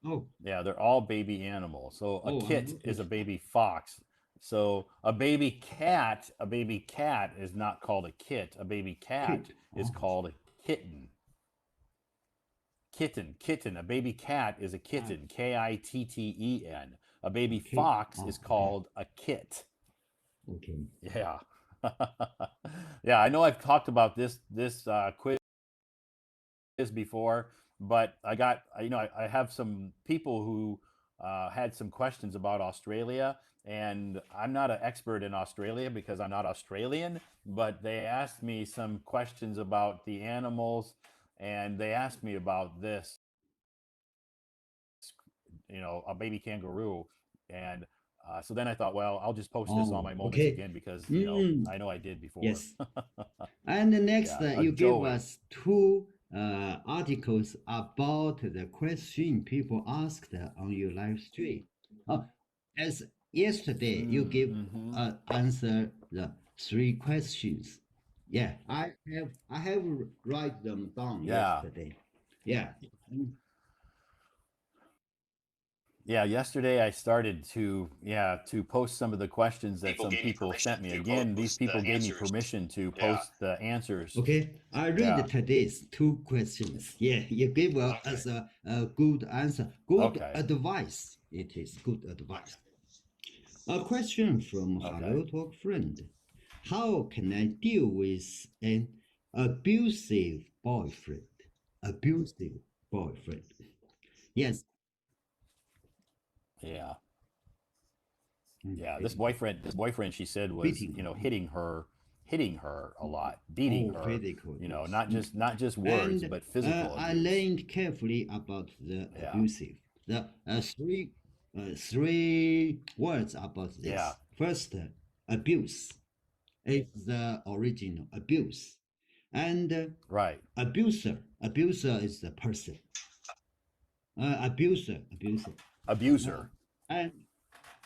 Oh, Yeah, they're all baby animals. So a oh, I kit is a noticed. baby fox. So a baby cat is not called a kit. A baby cat Kit. is Oh, called a kitten. Kitten. A baby cat is a cat. kitten. Kitten. A baby Okay. fox is Oh, okay. called a kit. Okay. Yeah. Yeah, I know I've talked about this quiz before, but I have some people who had some questions about Australia, and I'm not an expert in Australia because I'm not Australian, but they asked me some questions about the animals, and they asked me about this, a baby kangaroo, and so then I thought, well, I'll just post this on Oh, my moments okay. again because Mm, I know I did before. yes. And next, Yeah, a you give Joey. us two articles about the question people asked on your live stream. Oh, as yesterday, you give Mm-hmm. answer the three questions. Yeah, I have write them down Yeah. yesterday. Yeah. Yeah, yesterday I started to post some of the questions that some people sent me. Again, these people gave me permission to post the answers. Okay, I read Yeah. today's two questions. Yeah, you give us a good answer, good Okay. advice. It is good advice. A question from Okay. Hello Talk friend. How can I deal with an abusive boyfriend? abusive boyfriend. Yes. Yeah. Mm, Yeah, physical. this boyfriend she said was, Beating you know, her. hitting her a lot, beating Oh, her, physical you know, abuse. not just words, And but physical I abuse. learned carefully about the Yeah. abusive. The three words about Yeah. this. First, abuse is the original abuse, and Right. abuser is the person. Abuser, uh, Abuser. and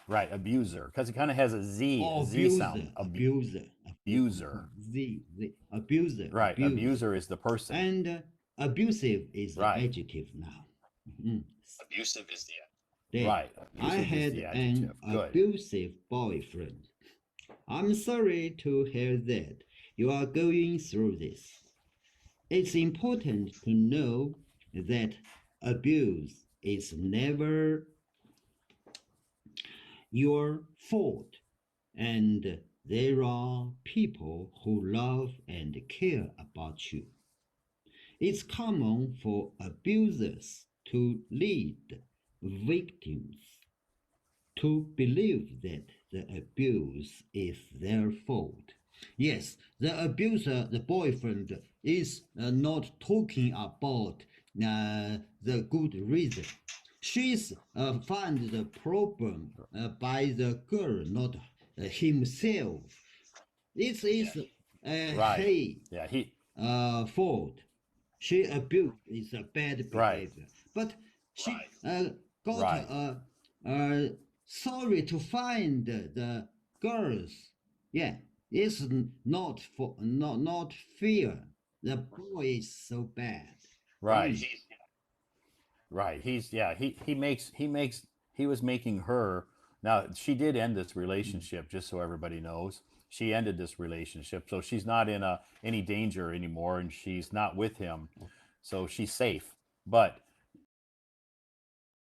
Right, abuser, because it kind of has a Z sound. Abuser. the abuser, Right, abuse, abuser is the person. and abusive is the Right. adjective now. Mhm. Abusive is the Then Right, I abusive is the had an adjective. Good. abusive boyfriend. I'm sorry to hear that you are going through this. It's important to know that abuse is never your fault, and there are people who love and care about you. It's common for abusers to lead victims to believe that the abuse is their fault. Yes, the abuser, the boyfriend, is not talking about the good reason. She's find the problem by the girl, not himself. This is Right. he Yeah, he fault. She abused is a bad right. behavior, but she got Right. sorry to find the girls. Yeah, it's not fear. The boy is so bad. Right. Right. He's yeah, he was making her. Now, she did end this Mm. relationship, just so everybody knows. She ended this relationship. So she's not in any danger anymore, and she's not with him. So she's safe. But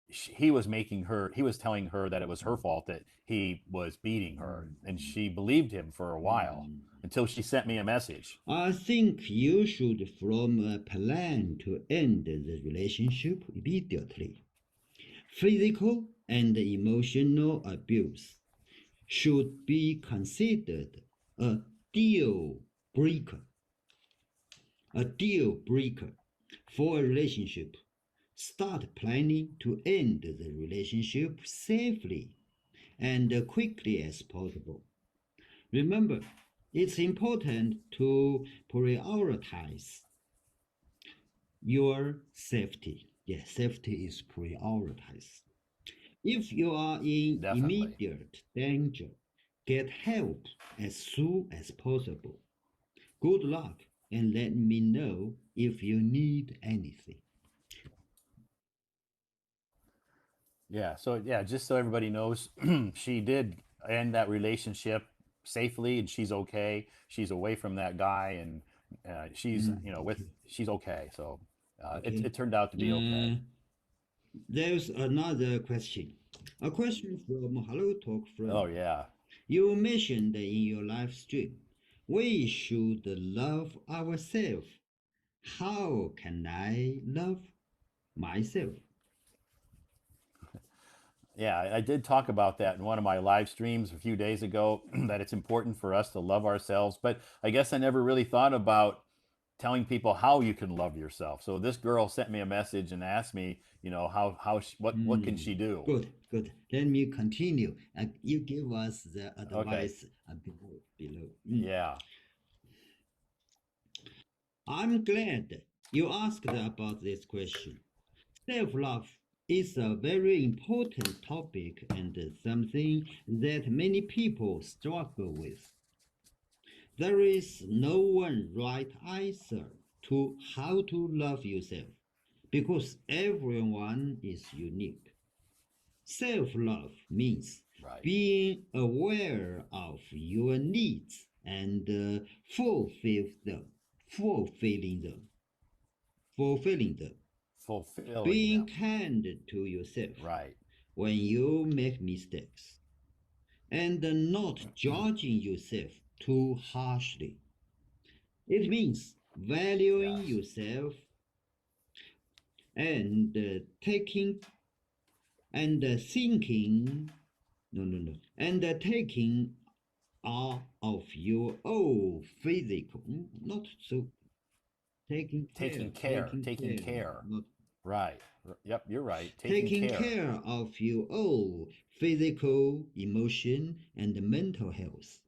he was making her, he was telling her that it was her fault that he was beating her, and she believed him for a while Mm. until she sent me a message. I think you should form a plan to end the relationship immediately. Physical and emotional abuse should be considered a deal breaker, a deal breaker for a relationship. Start planning to end the relationship safely and quickly as possible. Remember, it's important to prioritize your safety. Yes, safety is prioritized. If you are in Definitely. immediate danger, get help as soon as possible. Good luck and let me know if you need anything. Yeah. So yeah, just so everybody knows, she did end that relationship safely, and she's okay. She's away from that guy, and she's with Okay. she's okay. So Okay. it turned out to be okay. There's another question. A question from Hello Talk Oh friend. yeah. You mentioned in your live stream, we should love ourselves. How can I love myself? Yeah, I did talk about that in one of my live streams a few days ago, that it's important for us to love ourselves. But I guess I never really thought about telling people how you can love yourself. So this girl sent me a message and asked me, what can Hmm. she do? Good, good. Let me continue. You give us the Okay. advice below. Yeah. I'm glad you asked about this question. Self-love is a very important topic and something that many people struggle with. There is no one right answer to how to love yourself because everyone is unique. Self love means Right. being aware of your needs and fulfilling them, fulfilling them, Fulfilling being them. kind to yourself Right. when you make mistakes, and not judging yourself too harshly. It means valuing Yes. yourself and taking and thinking, and taking are of your own physical, not so taking Taking care, taking care. not Right. Yep, you're right. Taking taking care. care of your own physical, emotion, and mental health.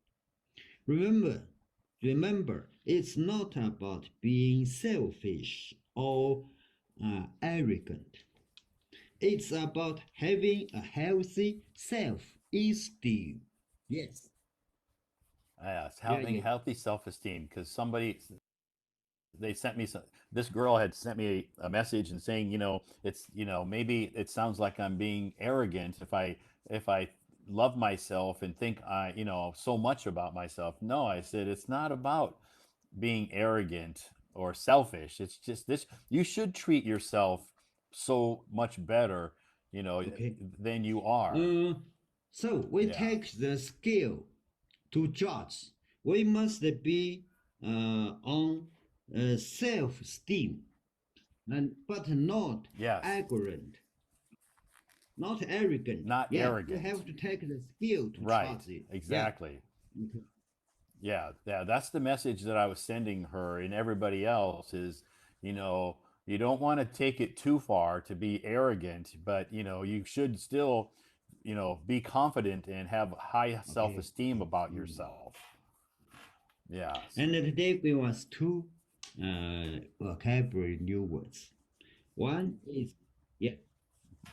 Remember, it's not about being selfish or arrogant. It's about having a healthy self-esteem. Yes. Yes, Yeah, having yeah. healthy self-esteem because somebody they sent me some, this girl had sent me a message and saying, it's, maybe it sounds like I'm being arrogant if I love myself and think I, so much about myself. No, I said it's not about being arrogant or selfish. It's just this, you should treat yourself so much better, Okay. than you are. So we Yeah. take the skill to judge. We must be on self-esteem, but not Yes. arrogant, not arrogant. Not Yeah, you arrogant. have to take the skill to Right. trust it. Yeah. Exactly. Okay. Yeah, yeah, that's the message that I was sending her and everybody else is, you know, you don't want to take it too far to be arrogant, but you should still, be confident and have high Okay. self-esteem about yourself. Yes. And today we was two vocabulary new words. One is yeah.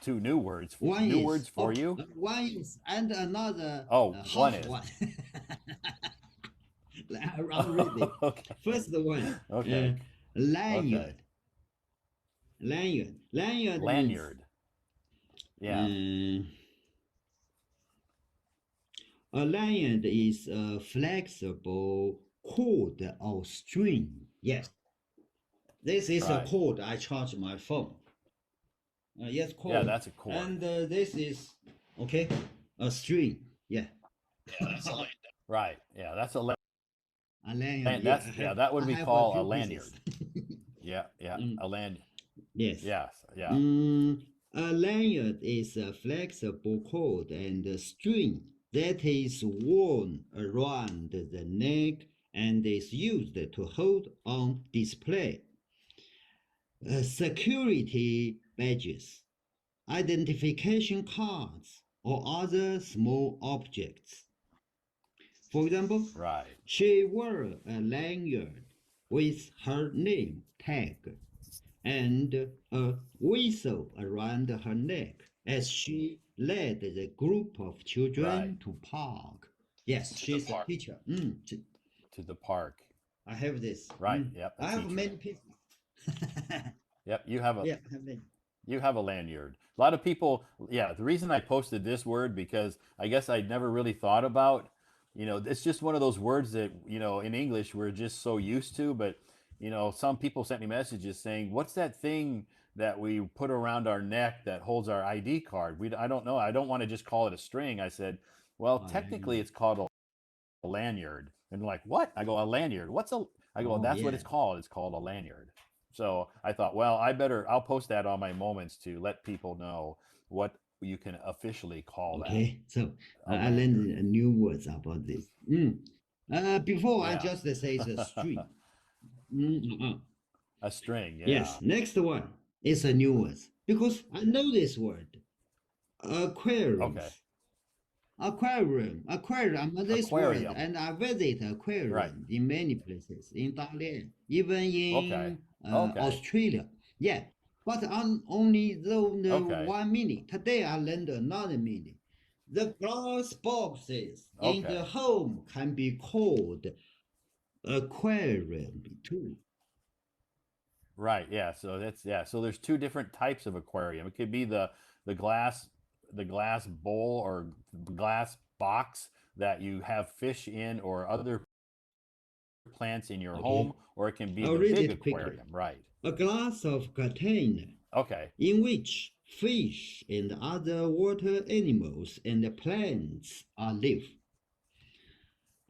Two new words. One New is words for you? one is and another Oh, one half is. one. I'll read it. Okay. First one, Okay. Okay. lanyard. Lanyard means Lanyard. Yeah. uh, a lanyard is a flexible cord or string. Yes, this is a Right. cord I charge my phone. Yes, Yeah, cord. that's a cord. And this is okay, a string. Yeah. Right. Yeah, that's a A lanyard. Yeah, that's, yeah, that would I be have a called a few pieces. lanyard. Yeah, yeah, Mm, a land. yes. Yes, yeah. A lanyard is a flexible cord and a string that is worn around the neck and is used to hold on display security badges, identification cards, or other small objects. For example, Right. she wore a lanyard with her name tag and a whistle around her neck as she led the group of Right. children to park. Yes, she's a teacher. To the park. I have this. Right. Yep, a I have teacher. many pieces. Yep, you have a Yeah, I have many. you have a lanyard. A lot of people, yeah, the reason I posted this word because I guess I'd never really thought about, it's just one of those words that, in English we're just so used to, but some people sent me messages saying, "What's that thing that we put around our neck that holds our ID card?" I don't know. I don't want to just call it a string. I said, "Well, Oh, technically lanyard. it's called a lanyard." And they're like, "What?" I go, "A lanyard. What's a?" I go, "Well, Oh, that's what yeah. it's called. It's called a lanyard." So I thought, well, I'll post that on my moments to let people know what you can officially call that, Okay, so a I learned lanyard. new words about this. Before I Yeah. just say it's a string. Mm-mm. A string. Yes, Yeah. next one is a new word because I know this word. Okay. Aquariums. Aquarium, this word, Aquarium. and I visit Right. aquarium in many places, in Thailand, even Okay. in Okay. Australia. Yeah, but only though the Okay. 1 minute. Today I learned another meaning. The glass boxes in the Okay. home can be called aquarium too. Right. Yeah. So that's, yeah. So there's two different types of aquarium. It could be the glass the glass bowl or glass box that you have fish in or other plants in your home, Okay, or it can be I'll the read big it quickly. aquarium. Right. A glass of container Okay. in which fish and other water animals and plants are live.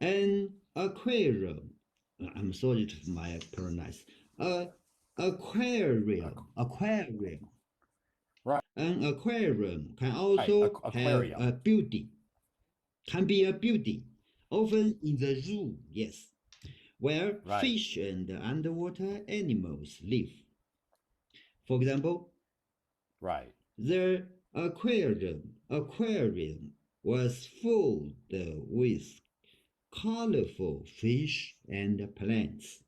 An aquarium, I'm sorry for my pronounce, aquarium. Right. An aquarium can Right. also have Aquarium. a building, can be a building, often in the zoo, yes, where Right. fish and underwater animals live. For example, Right. the aquarium was filled with colorful fish and plants.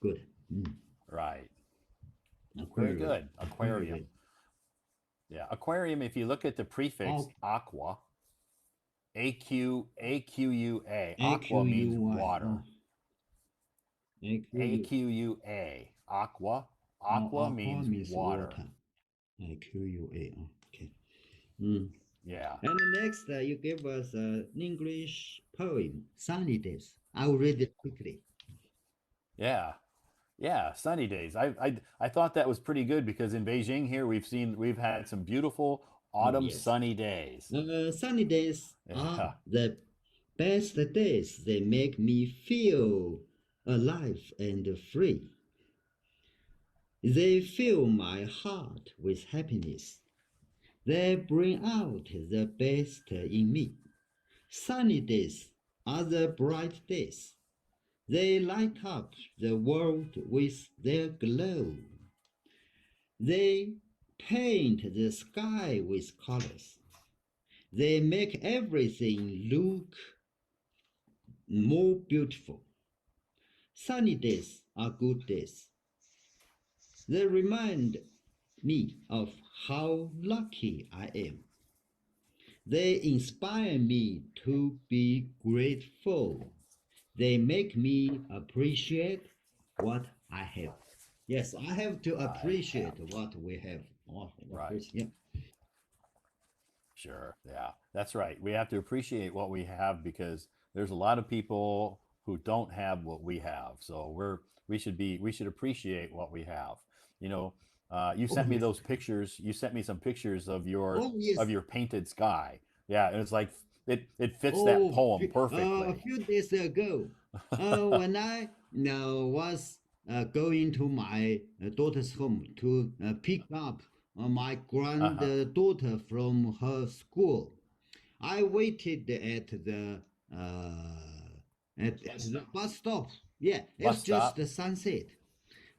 Good. Right. Very Aquarium. good. Aquarium. Yeah. Aquarium, if you look at the prefix Oh, aqua, AQUA, aqua means AQUI. water. Oh, AQU. AQUA, aqua. Oh, Aqua aqua means means water. water. AQUA. Okay. Mm. Yeah. And next, you give us an English poem, Sunny Days. I'll read it quickly. Yeah. Yeah, sunny days. I thought that was pretty good because in Beijing here we've had some beautiful Oh, autumn yes. sunny days. Sunny days are Yeah. the best days. They make me feel alive and free. They fill my heart with happiness. They bring out the best in me. Sunny days are the bright days. They light up the world with their glow. They paint the sky with colors. They make everything look more beautiful. Sunny days are good days. They remind me of how lucky I am. They inspire me to be grateful. They make me appreciate what I have. Yes, I have to Right. appreciate what we have. Oh, Right. yeah. Sure. Yeah. That's right. We have to appreciate what we have because there's a lot of people who don't have what we have. So we should appreciate what we have. You know, you Oh, sent me yes. those pictures. You sent me some pictures Oh, yes. of your painted sky. Yeah, and it's like it fits that Oh, poem a perfectly. few days ago, when I was going to my daughter's home to pick up my Uh-huh. granddaughter from her school, I waited at the bus stop. Yeah, it's Bus just stop. the sunset.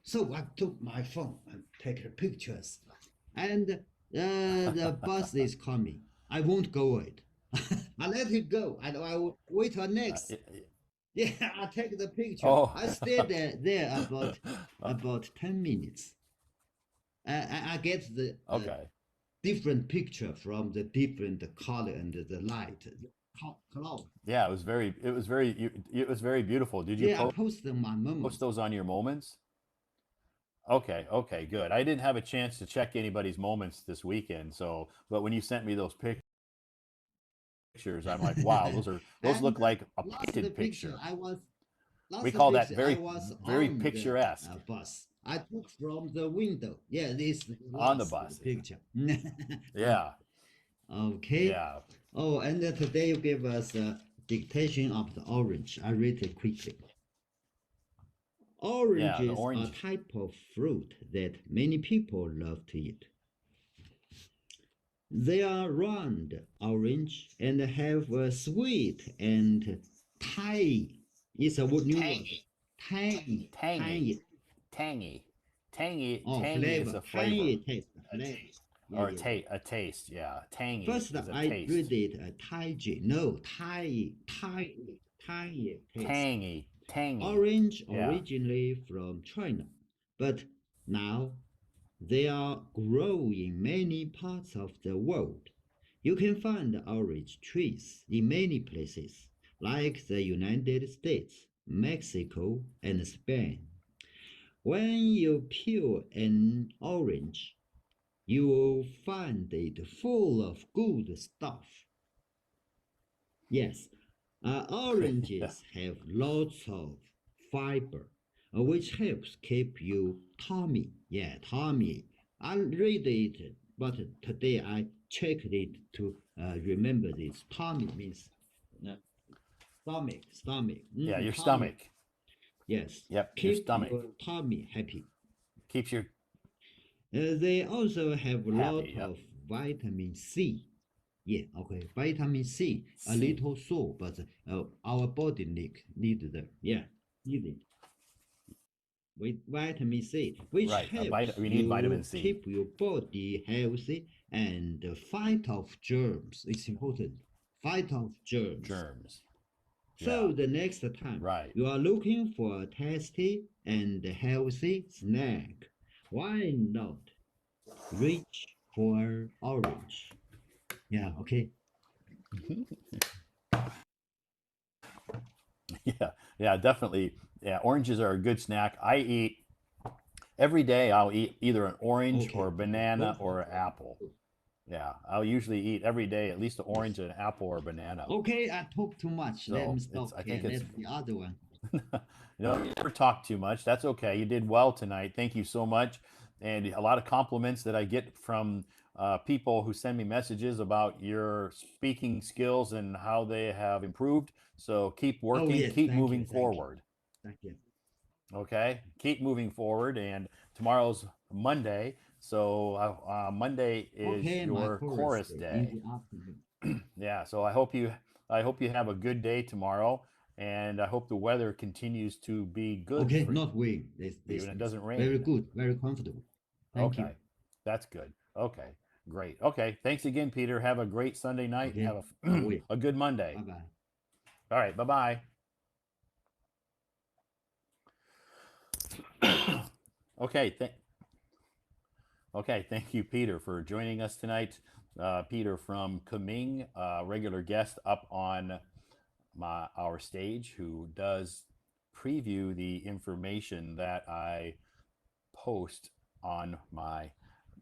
So I took my phone and take the pictures. And the bus is coming. I won't go it. I let it go. I will wait for next. Yeah, I take the picture. Oh. I stayed there about 10 minutes. I get the Okay. different picture from the different color and the light cloud. Yeah, it was very beautiful. Did you Yeah, I posted my post moments. those on your moments? Okay, okay, good. I didn't have a chance to check anybody's moments this weekend, so but when you sent me those pictures, I'm like, wow, those And look like a last painted picture, picture. I was We last call that picture I was very on the picturesque bus. I took from the window. Yeah, this is the on the last bus. picture. Yeah, Okay. yeah, Oh, and today you gave us a dictation of the orange. I read it quickly. yeah. The Oranges are a orange. type of fruit that many people love to eat. They are round, orange, and have a sweet and tangy. It's a new word. Tangy, Tangy, tangy. tangy, Oh, tangy is flavor, a flavor tangy taste, flavor. Yeah, or yeah, yeah. a taste. Yeah, tangy First, is a I read taste. it tangy. No, tangy taste. Tangy. Orange Yeah. originally from China, but now they are grown in many parts of the world. You can find orange trees in many places, like the United States, Mexico, and Spain. When you peel an orange, you will find it full of good stuff. Yes, Yeah. oranges have lots of fiber, which helps keep you tummy. Yeah, tummy. I read it, but today I checked it to remember this. Tummy means uh, stomach. Yeah, your Tummy. stomach. Yes, Yep, your keep stomach. your tummy happy. Keeps you They also have a lot happy. Yep. of vitamin C. Yeah, okay. Vitamin C, a C. little sore, but our body need the yeah, need it. With vitamin C, which Right. helps We need vitamin you C. keep your body healthy and fight off germs. It's important. Fight off germs. Germs. Yeah. So the next time Right. you are looking for a tasty and healthy snack, why not reach for orange? Yeah, okay. Yeah. Yeah. Definitely. Yeah. Oranges are a good snack. I eat every day. I'll eat either an orange or a Okay, okay. banana Good, good, or an apple. good. Yeah. I'll usually eat every day at least an Yes. orange, an apple, or a banana. Okay, I talk too much. Let me So it's. stop I here. think it's. Let's the other one. You never talk too much. That's okay. You did well tonight. Thank you so much. And a lot of compliments that I get from people who send me messages about your speaking skills and how they have improved. So keep Oh working, yes, keep thank you, moving thank you, forward. thank you. Okay, keep moving forward. And tomorrow's Monday. So Monday is Okay, my your chorus chorus day in day. the afternoon. Yeah, so I hope you have a good day tomorrow, and I hope the weather continues to be good Okay, for not win. you and it doesn't Very rain. good, very comfortable. Thank you. Okay, that's good. Okay, great. Okay, thanks again, Peter. Have a great Sunday night. Okay, Have I a will. a good Monday. Bye bye. All right, bye bye. Okay, okay. Thank you, Peter, for joining us tonight. Peter from Kuming, regular guest up on our stage, who does preview the information that I post on my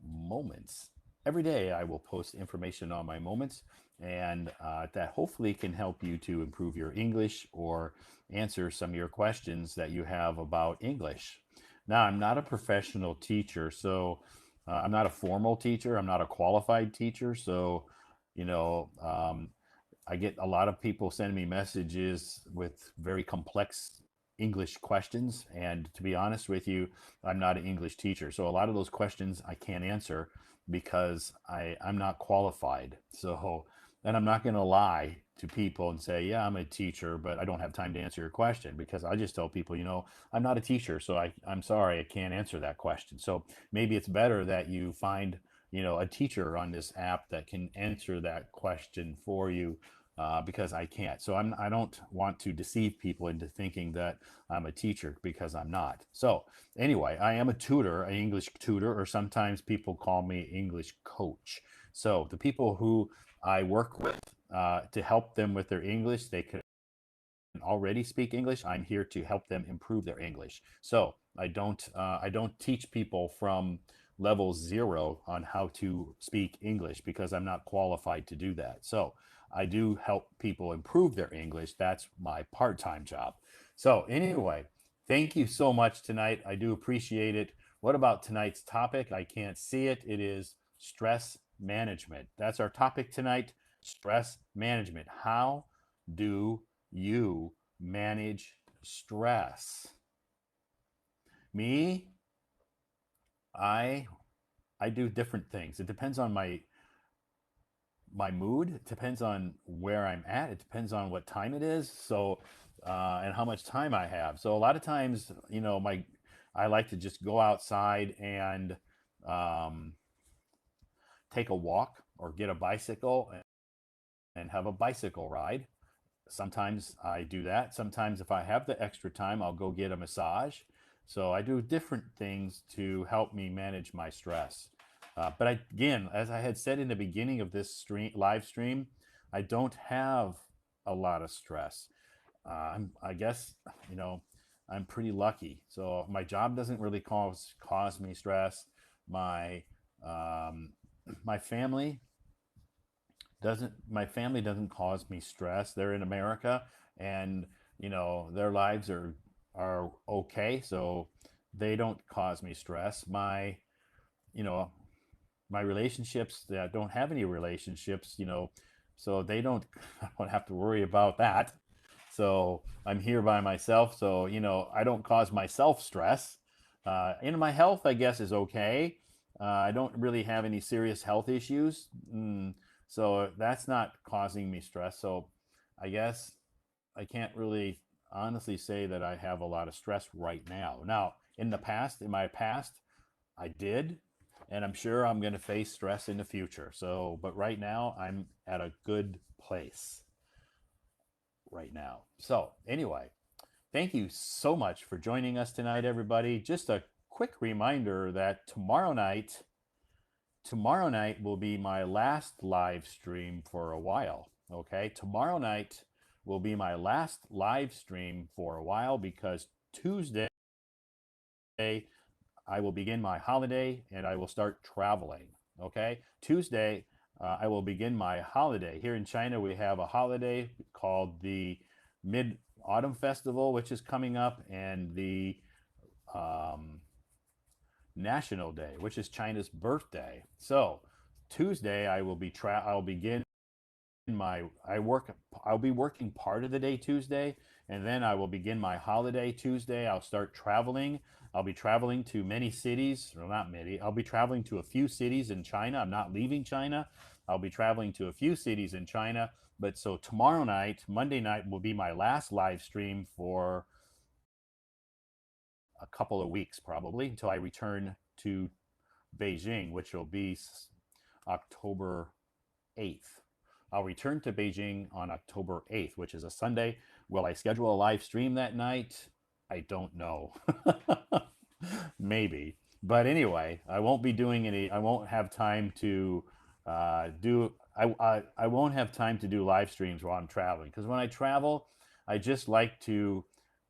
moments. Every day, I will post information on my moments, and that hopefully can help you to improve your English or answer some of your questions that you have about English. Now, I'm not a professional teacher, so I'm not a formal teacher, I'm not a qualified teacher, so you know, I get a lot of people sending me messages with very complex English questions. And to be honest with you, I'm not an English teacher. So a lot of those questions I can't answer because I'm not qualified. So, and I'm not going to lie to people and say, yeah, I'm a teacher, but I don't have time to answer your question, because I just tell people, I'm not a teacher. So I'm sorry, I can't answer that question. So maybe it's better that you find, a teacher on this app that can answer that question for you, because I can't. So I don't want to deceive people into thinking that I'm a teacher, because I'm not. So anyway, I am a tutor, an English tutor, or sometimes people call me English coach. So the people who I work with, to help them with their English, they can already speak English. I'm here to help them improve their English. So I don't teach people from level zero on how to speak English, because I'm not qualified to do that. So I do help people improve their English. That's my part-time job. So anyway, thank you so much tonight. I do appreciate it. What about tonight's topic? I can't see it. It is stress management. That's our topic tonight. Stress management. How do you manage stress? Me, I I do different things. It depends on my mood. It depends on where I'm at. It depends on what time it is. So, and how much time I have. So a lot of times, I like to just go outside and um, take a walk or get a bicycle and have a bicycle ride. Sometimes I do that. Sometimes, if I have the extra time, I'll go get a massage. So I do different things to help me manage my stress. But again, as I had said in the beginning of this live stream, I don't have a lot of stress. I guess, you know, I'm pretty lucky. So my job doesn't really cause me stress. My um, my family my family doesn't cause me stress. They're in America, and their lives are okay, so they don't cause me stress. You know my relationships, that don't have any relationships, so they don't I don't have to worry about that. So I'm here by myself, so I don't cause myself stress. And my health, I guess, is okay. I don't really have any serious health issues. So that's not causing me stress. So I guess I can't really honestly say that I have a lot of stress right now. Now, in my past, I did, and I'm sure I'm going to face stress in the future. So, but right now, I'm at a good place right now. So, anyway, thank you so much for joining us tonight, everybody. Just a quick reminder that tomorrow night will be my last live stream for a while. Okay, tomorrow night will be my last live stream for a while because Tuesday I will begin my holiday and I will start traveling. Okay, Tuesday I will begin my holiday. Here in China, we have a holiday called the Mid Autumn Festival, which is coming up, and the um, National Day, which is China's birthday. So Tuesday, I'll begin my I work I'll be working part of the day Tuesday, and then I will begin my holiday Tuesday. I'll start traveling. I'll be traveling to many cities, well, not many. I'll be traveling to a few cities in China. I'm not leaving China. I'll be traveling to a few cities in China. But so tomorrow night, Monday night, will be my last live stream for a couple of weeks, probably until I return to Beijing, which will be October 8th. I'll return to Beijing on October 8th, which is a Sunday. Will I schedule a live stream that night? I don't know. Maybe. But anyway, I won't be doing any, I won't have time to I won't have time to do live streams while I'm traveling. Because when I travel, I just like to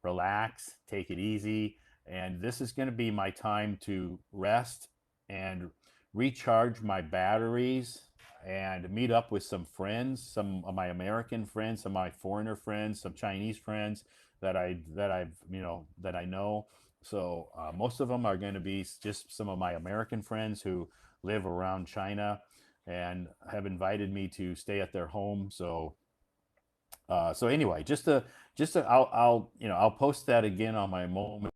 relax, take it easy. And this is going to be my time to rest and recharge my batteries and meet up with some friends, some of my American friends, some of my foreigner friends, some Chinese friends that I know. So most of them are going to be just some of my American friends who live around China and have invited me to stay at their home. So anyway, I'll post that again on my moments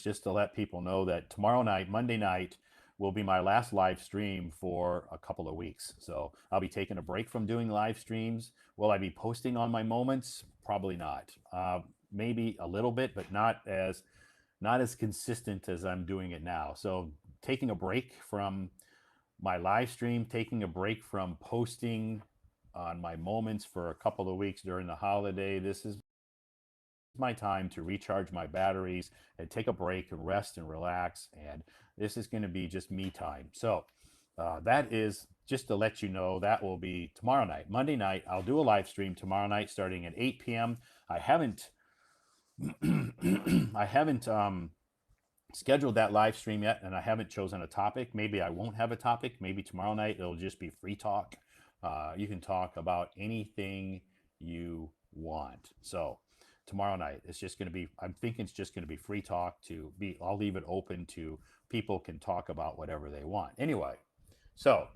just to let people know that tomorrow night, Monday night, will be my last live stream for a couple of weeks. So I'll be taking a break from doing live streams. Will I be posting on my moments? Probably not. Maybe a little bit, but not as consistent as I'm doing it now. So taking a break from my live stream, taking a break from posting on my moments for a couple of weeks during the holiday. This is my time to recharge my batteries and take a break and rest and relax. And this is going to be just me time. So that is just to let you know that will be tomorrow night. Monday night, I'll do a live stream tomorrow night starting at 8 p.m. I haven't I haven't scheduled that live stream yet, and I haven't chosen a topic. Maybe I won't have a topic. Maybe tomorrow night it'll just be free talk. You can talk about anything you want. So tomorrow night it's just going to be, I'm thinking it's just going to be free talk. I'll leave it open to people can talk about whatever they want. Anyway, so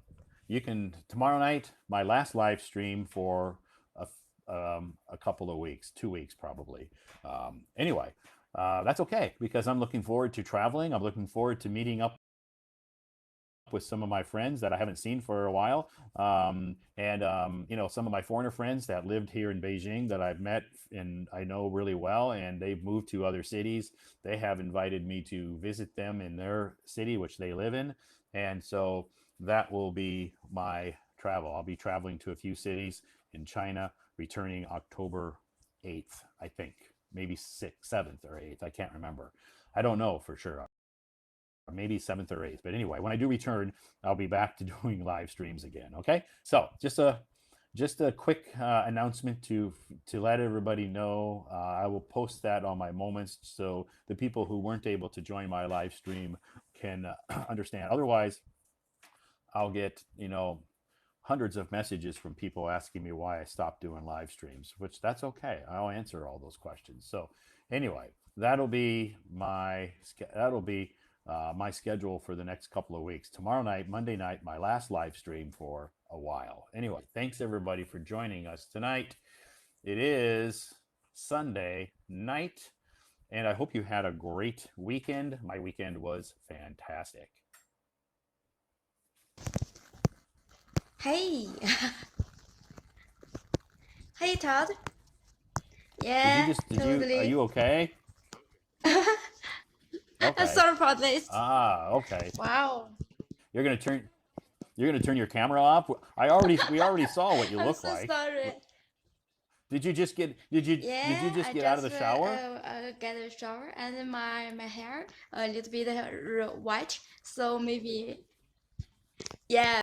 tomorrow night, my last live stream for a couple of weeks, 2 weeks probably. Anyway, that's okay because I'm looking forward to traveling. I'm looking forward to meeting up with some of my friends that I haven't seen for a while. And some of my foreigner friends that lived here in Beijing that I've met and I know really well, and they've moved to other cities. They have invited me to visit them in their city, which they live in. And so that will be my travel. I'll be traveling to a few cities in China, returning October 8th, I think. Maybe 6th, 7th, or 8th. I can't remember. I don't know for sure. Maybe 7th or 8th. But anyway, when I do return, I'll be back to doing live streams again. Okay. So just a quick announcement to let everybody know. I will post that on my moments so the people who weren't able to join my live stream can understand. Otherwise, I'll get hundreds of messages from people asking me why I stopped doing live streams, which that's okay. I'll answer all those questions. So anyway, that'll be my schedule for the next couple of weeks. Tomorrow night, Monday night, my last live stream for a while. Anyway, thanks everybody for joining us tonight. It is Sunday night, and I hope you had a great weekend. My weekend was fantastic. Hey, hey Todd. Did you Yeah, just are totally. you okay? I'm Okay. sorry for this. Okay. Wow. You're gonna turn you're gonna turn your camera off. We already saw what you I'm look so like. sorry. Did you Yeah, just I get out of just the shower? get a shower and then my hair a little bit white, so maybe yeah.